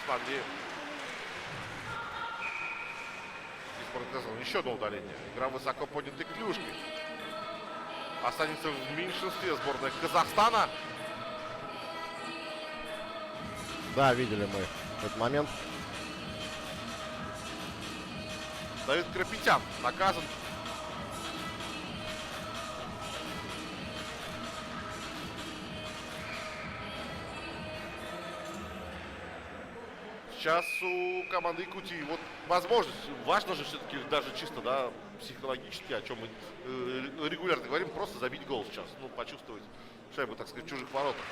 смогли. И сборная Казахстана. Еще одно удаление. Игра высоко поднятой клюшкой. Останется в меньшинстве сборная Казахстана. Да, видели мы этот момент. Давид Крапетян наказан. Сейчас у команды Якутии вот возможность, важно же все-таки даже чисто, да, психологически, о чем мы регулярно говорим, просто забить гол сейчас, ну, почувствовать шайбу, так сказать, в чужих воротах.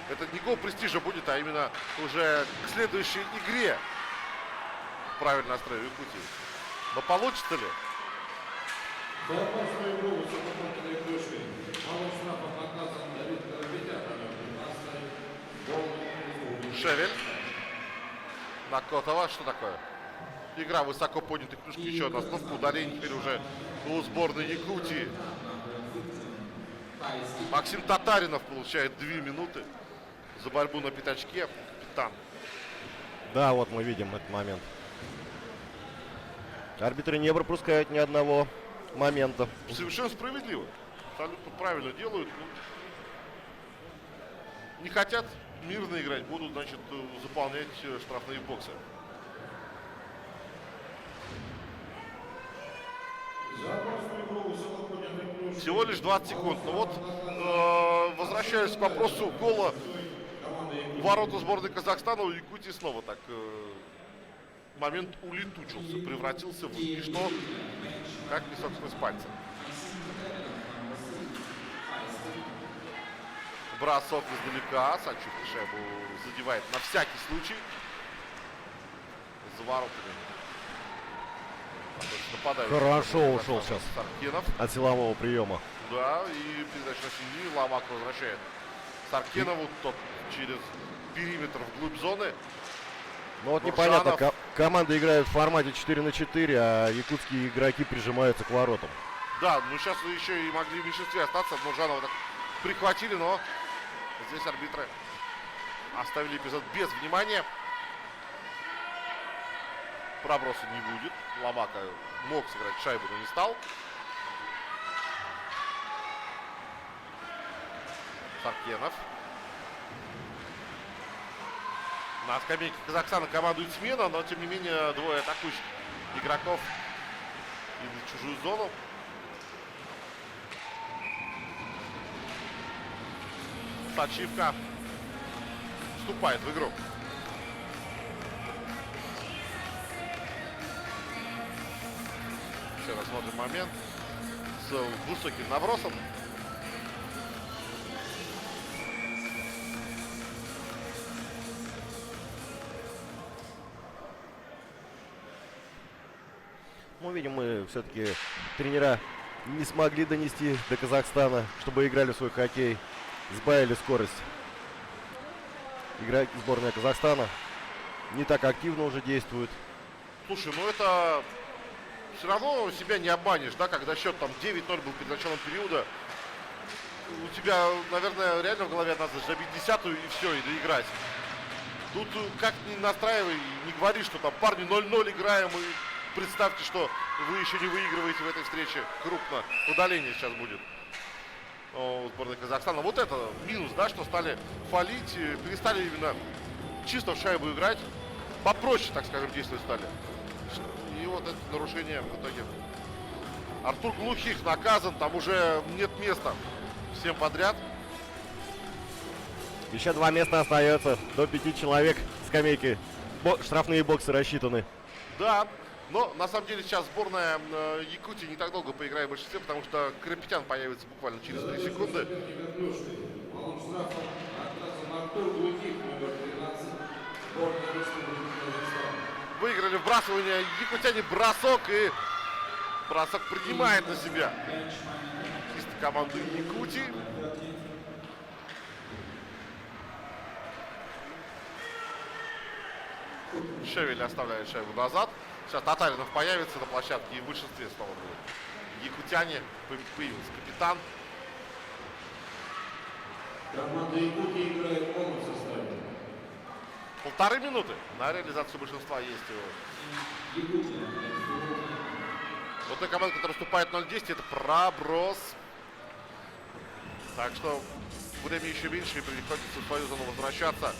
И это не гол престижа будет, а именно уже к следующей игре правильно настроил Якутии. Но получится ли? За опасную игру высокоподнятой клюшкой малым штрафом наказан Давид Карапетян, номер 15 сборной Республики. Шевель. На Котова. Что такое? Игра высоко поднятой клюшки. Еще одна остановка. Удаление теперь уже у сборной Якутии. Максим Татаринов получает 2 минуты за борьбу на пятачке. Капитан. Да, вот мы видим этот момент. Арбитры не пропускают ни одного момента. Совершенно справедливо. Абсолютно правильно делают. Не хотят мирно играть, будут, значит, заполнять штрафные боксы. Всего лишь 20 секунд. Ну вот, возвращаясь к вопросу гола в ворота сборной Казахстана, у Якутии снова так момент улетучился, превратился в ничто, как песок сквозь пальцы. Бросок издалека, Сачук шайбу задевает на всякий случай. За воротами. Нападает. Хорошо ушел сейчас Саркенов. от силового приема. Да, и передача на синюю. Ломак возвращает Саркенову. Тот через периметр вглубь зоны. Ну вот Буршанов. непонятно, команда играет в формате 4 на 4, а якутские игроки прижимаются к воротам. Да, ну сейчас еще и могли в меньшинстве остаться. Но Жанова так прихватили, но здесь арбитры оставили эпизод без внимания. Проброса не будет. Ломака мог сыграть шайбу, но не стал. Саркенов. На скамейке Казахстана командует смена, но тем не менее двое атакующих игроков идут в чужую зону. Сачивка вступает в игру. Все, рассмотрим момент с высоким набросом. Ну, видим, мы все-таки тренера не смогли донести до Казахстана, чтобы играли в свой хоккей. Сбавили скорость. Игроки сборная Казахстана не так активно уже действуют. Слушай, ну это все равно себя не обманешь, да, когда счет там 9-0 был перед началом периода. У тебя, наверное, реально в голове надо забить 10-ю и все, и доиграть. Тут как ни настраивай, не говори, что там парни 0-0 играем, и представьте, что вы еще не выигрываете в этой встрече крупно. Удаление сейчас будет у сборной Казахстана. Вот это минус, да, что стали фалить, перестали именно чисто в шайбу играть. Попроще, так скажем, действовать стали. И вот это нарушение в итоге. Артур Глухих наказан, там уже нет места всем подряд. Еще 2 места остается, до 5 человек скамейки. Штрафные боксы рассчитаны. Да, но на самом деле сейчас сборная Якутии не так долго поиграет в большинстве, потому что Карапетян появится буквально через 3 секунды. Малым штрафом наказан Артур Глухих, номер 13, сборная Республики Казахстан. Выиграли вбрасывание якутяне, бросок, и бросок принимает на себя чисто команду Якутии. Шевель оставляет шайбу назад. Сейчас Татаринов появится на площадке, и в большинстве снова будут якутяне. Появился капитан. Команда Якутии играет в полном составе. 1,5 минуты на реализацию большинства есть его. Вот та команда, которая вступает 0-10, это проброс. Так что время еще меньше, и приходится в свою зону возвращаться.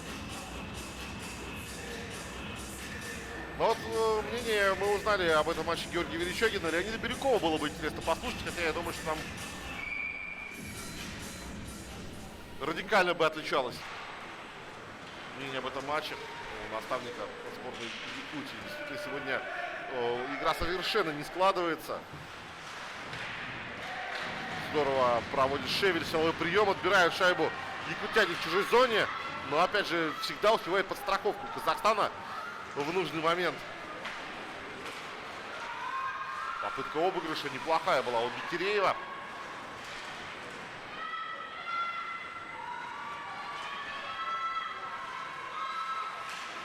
Но вот мнение мы узнали об этом матче Георгия Верещагина. Леонида Бирюкова было бы интересно послушать, хотя я думаю, что там радикально бы отличалось мнение об этом матче у наставника сборной Якутии. Действительно, сегодня игра совершенно не складывается. Здорово проводит Шевель, силовой прием, отбирает шайбу якутяне в чужой зоне. Но опять же всегда успевает подстраховку Казахстана в нужный момент. Попытка обыгрыша неплохая была у Бекиреева.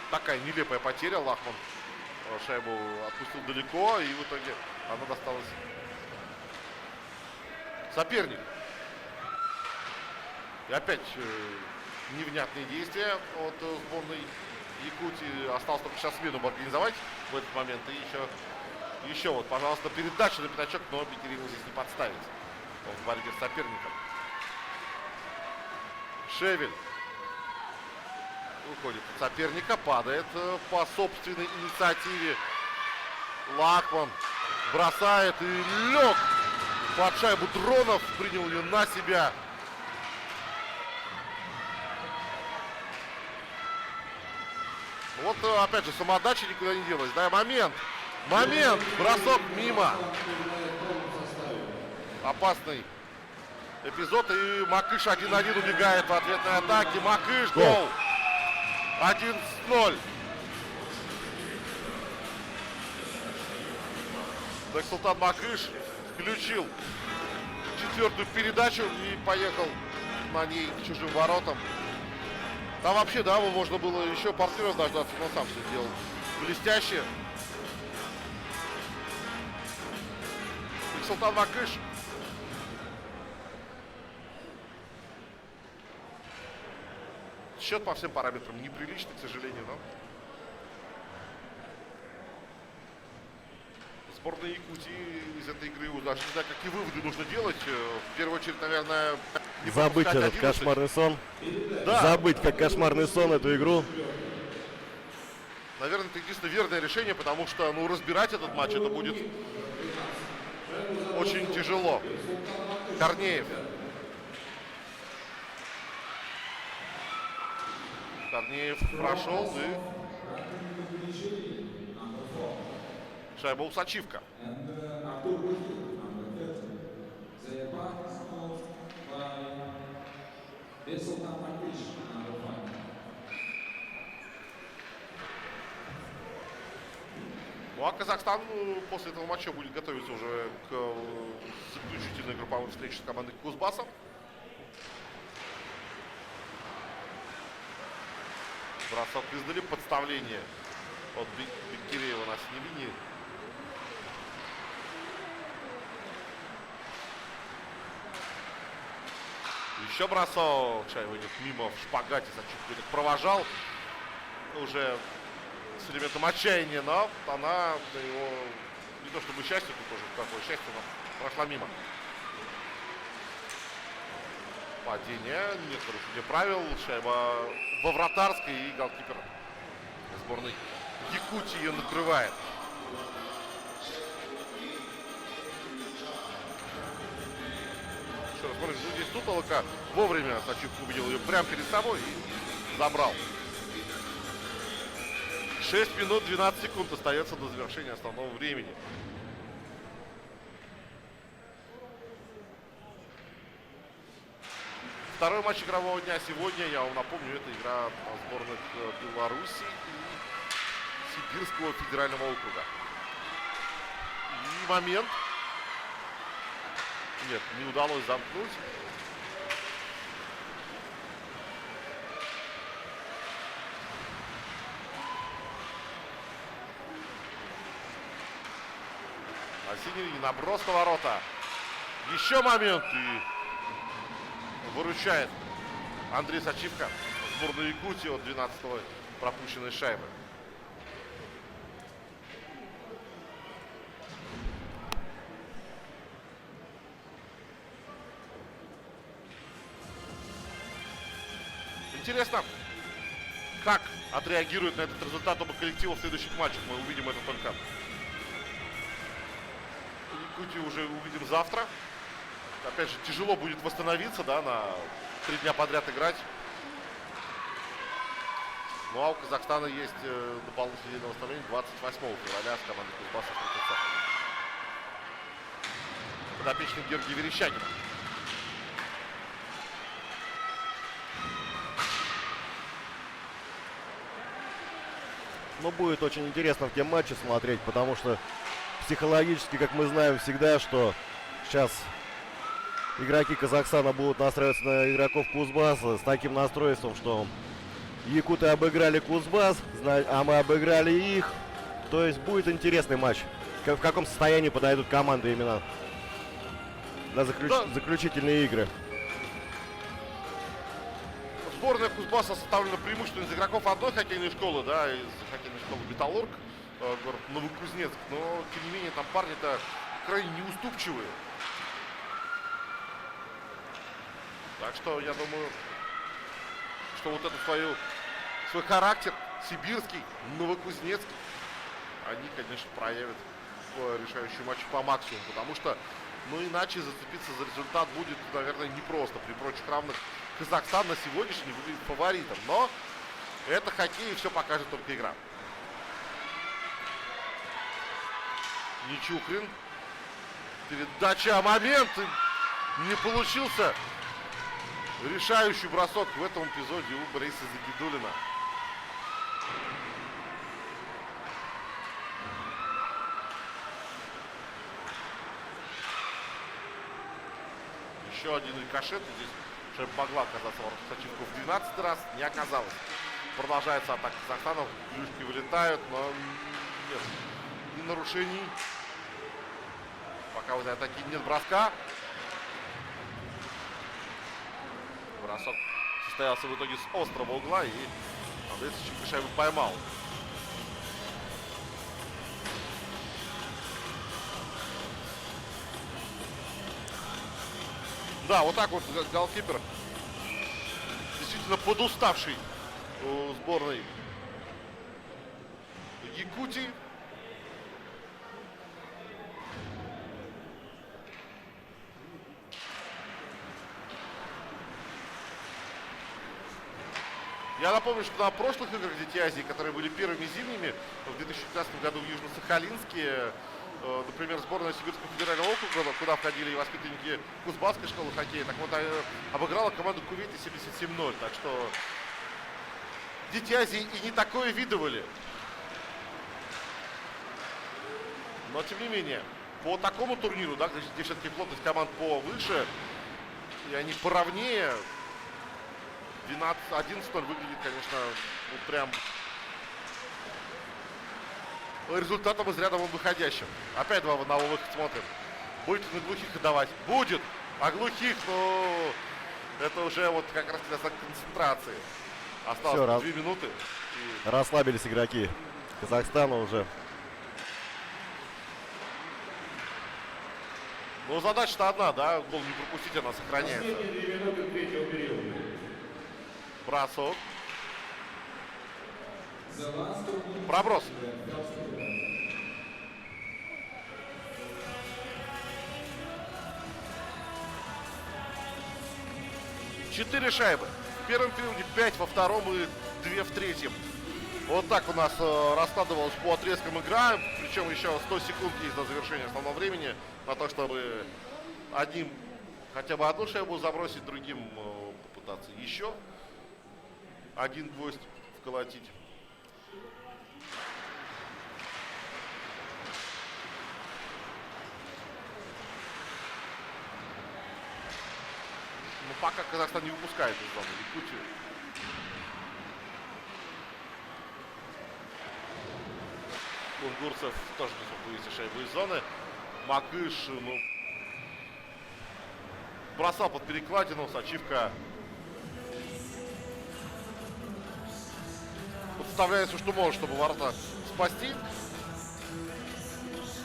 Такая нелепая потеря. Лахман шайбу отпустил далеко, и в итоге она досталась сопернику. И опять невнятные действия от сборной Якутии. Осталось только сейчас смену организовать в этот момент. И еще вот, пожалуйста, передача на пятачок, но Бекиреева здесь не подставить в борьбе с соперником. Шевель Выходит от соперника, падает по собственной инициативе. Лахман бросает и лег под шайбу. Дронов принял ее на себя. Вот опять же самоотдача никуда не делась. Да, момент. Бросок мимо. Опасный эпизод. И Макыш 1-1 убегает в ответной атаке. Макыш, гол. 1-0. Бексултан Макыш включил четвертую передачу и поехал на ней к чужим воротам. Там вообще, да, можно было еще партнеров дождаться, но сам все сделал блестяще. Бексултан Макыш. Счет по всем параметрам неприличный, к сожалению, но сборная Якутии из этой игры даже не знаю, какие выводы нужно делать. В первую очередь, наверное, не Забыть пропускать этот 11. кошмарный сон. Да. Забыть как кошмарный сон эту игру. Наверное, это единственное верное решение, потому что, ну, разбирать этот матч это будет очень тяжело. Корнеев. Корнеев прошел и шайба Усачивка. Ну а Казахстан после этого матча будет готовиться уже к заключительной групповой встрече с командой Кузбасса. Бросок издали, подставление от Беккереева на синей линии. Еще бросок. Шайба идет мимо в шпагате. Зачем так провожал. Уже с элементом отчаяния, но она его не то чтобы счастье, тут тоже какое счастье, но прошла мимо. Падение, нет нарушения правил. Шайба во вратарской, и голкипер сборной Якутии ее накрывает. Еще раз смотрим, здесь Тутолока вовремя Сачивка увидел ее прямо перед собой и забрал. 6 минут 12 секунд остается до завершения основного времени. Второй матч игрового дня сегодня, я вам напомню, это игра сборных Беларуси и Сибирского федерального округа. И момент. Нет, не удалось замкнуть. На синей линии наброс на ворота. Еще момент и выручает Андрей Сачивка сборную Якутии от 12-го пропущенной шайбы. Интересно, как отреагирует на этот результат оба коллектива в следующих матчах. Мы увидим это только. Якутию уже увидим завтра. Опять же, тяжело будет восстановиться, да, на 3 дня подряд играть. Ну а у Казахстана есть дополнительное день на восстановление 28 февраля с командой Кузбасса встретится подопечный Георгия Верещагина. Но будет очень интересно в те матчи смотреть, потому что психологически, как мы знаем всегда, что сейчас игроки Казахстана будут настраиваться на игроков Кузбасса с таким настройством, что якуты обыграли Кузбасс, а мы обыграли их. То есть будет интересный матч. В каком состоянии подойдут команды именно на заключительные игры. Сборная Кузбасса составлена преимущественно из игроков одной хоккейной школы, да, из хоккейной школы Металлург, город Новокузнецк. Но, тем не менее, там парни-то крайне неуступчивые. Так что, я думаю, что вот эту свою свой характер, сибирский, новокузнецкий, они, конечно, проявят в решающем матче по максимуму, потому что, ну, иначе зацепиться за результат будет, наверное, непросто. При прочих равных Казахстан на сегодняшний выглядит фаворитом, но это хоккей, и все покажет только игра. Нечухрин. Передача, момент, не получился. Решающий бросок в этом эпизоде у Бориса Загидуллина. Еще один рикошет. Здесь уже могла оказаться Сачивку в 12 раз. Не оказалось. Продолжается атака Казахстана. Плюшки вылетают, но нет ни нарушений. Пока в этой атаке нет броска. Бросок состоялся в итоге с острого угла. И Андрей Сачивка шайбу поймал. Да, вот так вот голкипер действительно подуставший у сборной Якутии. Я напомню, что на прошлых играх Дети Азии, которые были первыми зимними в 2015 году в Южно-Сахалинске, например, сборная Сибирского федерального округа, куда входили и воспитанники Кузбасской школы хоккея, так вот обыграла команду Кувейта 77-0. Так что Дети Азии и не такое видывали. Но тем не менее, по такому турниру, да, где все-таки плотность команд повыше, и они поровнее, 12-11 выглядит, конечно, вот прям результатом из ряда вон выходящим. Опять два на выход смотрим. Будет на глухих отдавать? Будет. А глухих, ну, это уже вот как раз для концентрации. Осталось 2 минуты. И... расслабились игроки Казахстана уже. Ну, задача-то одна, да? Гол не пропустить, она сохраняется. Последние 2 минуты третьего периода. Бросок. Проброс. Четыре шайбы. В первом периоде 5, во втором и 2 в третьем. Вот так у нас раскладывалась по отрезкам игра. Причем еще 100 секунд есть до завершения основного времени на то, чтобы одним хотя бы одну шайбу забросить, другим попытаться еще один гвоздь вколотить. Но пока Казахстан не выпускает из зоны Якутию. Кунгурцев тоже не смог вывести шайбу из зоны. Макыш, ну, бросал под перекладину. Сачивка подставляет все, что может, чтобы ворота спасти.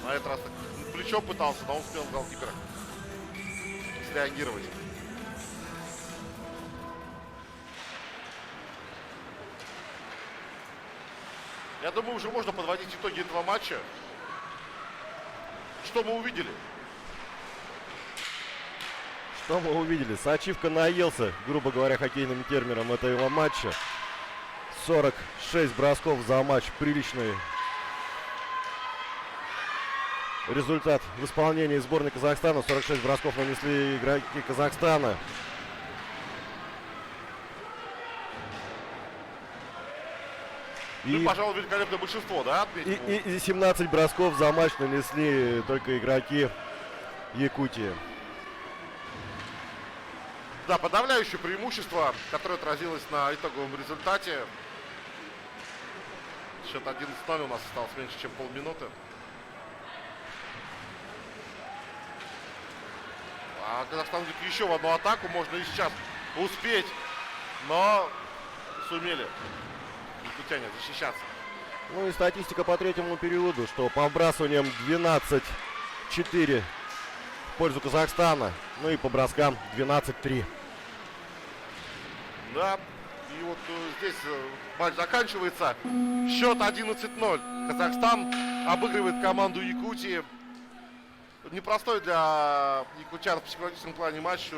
На этот раз так плечом пытался, но он успел голкипера среагировать. Я думаю, уже можно подводить итоги этого матча. Что мы увидели? Что мы увидели? Сачивка наелся, грубо говоря, хоккейным термином этого матча. 46 бросков за матч. Приличный результат в исполнении сборной Казахстана. 46 бросков нанесли игроки Казахстана. Ну, пожалуй, великолепное большинство, да? И 17 бросков за матч нанесли только игроки Якутии. Да, подавляющее преимущество, которое отразилось на итоговом результате. Счет 11-0, у нас осталось меньше, чем полминуты. А Казахстан идет еще в одну атаку, можно и сейчас успеть, но сумели якутяне защищаться. Ну и статистика по третьему периоду, что по вбрасываниям 12-4 в пользу Казахстана. Ну и по броскам 12-3. Да, И вот здесь матч заканчивается. Счет 11-0. Казахстан обыгрывает команду Якутии. Непростой для якутян в психологическом плане матч.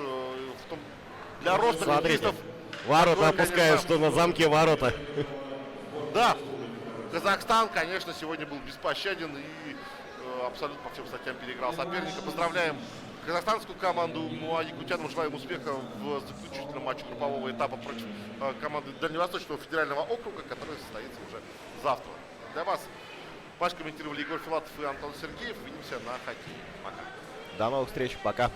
Для роста Смотрите, хоккеистов. ворота такой, опускают, конечно, что на замке ворота. Да, Казахстан, конечно, сегодня был беспощаден и абсолютно по всем статьям переиграл соперника. Поздравляем казахстанскую команду, ну а якутянам желаем успеха в заключительном матче группового этапа против команды Дальневосточного федерального округа, который состоится уже завтра. Для вас матч комментировали Егор Филатов и Антон Сергеев. Увидимся на хоккее. Пока. До новых встреч, пока.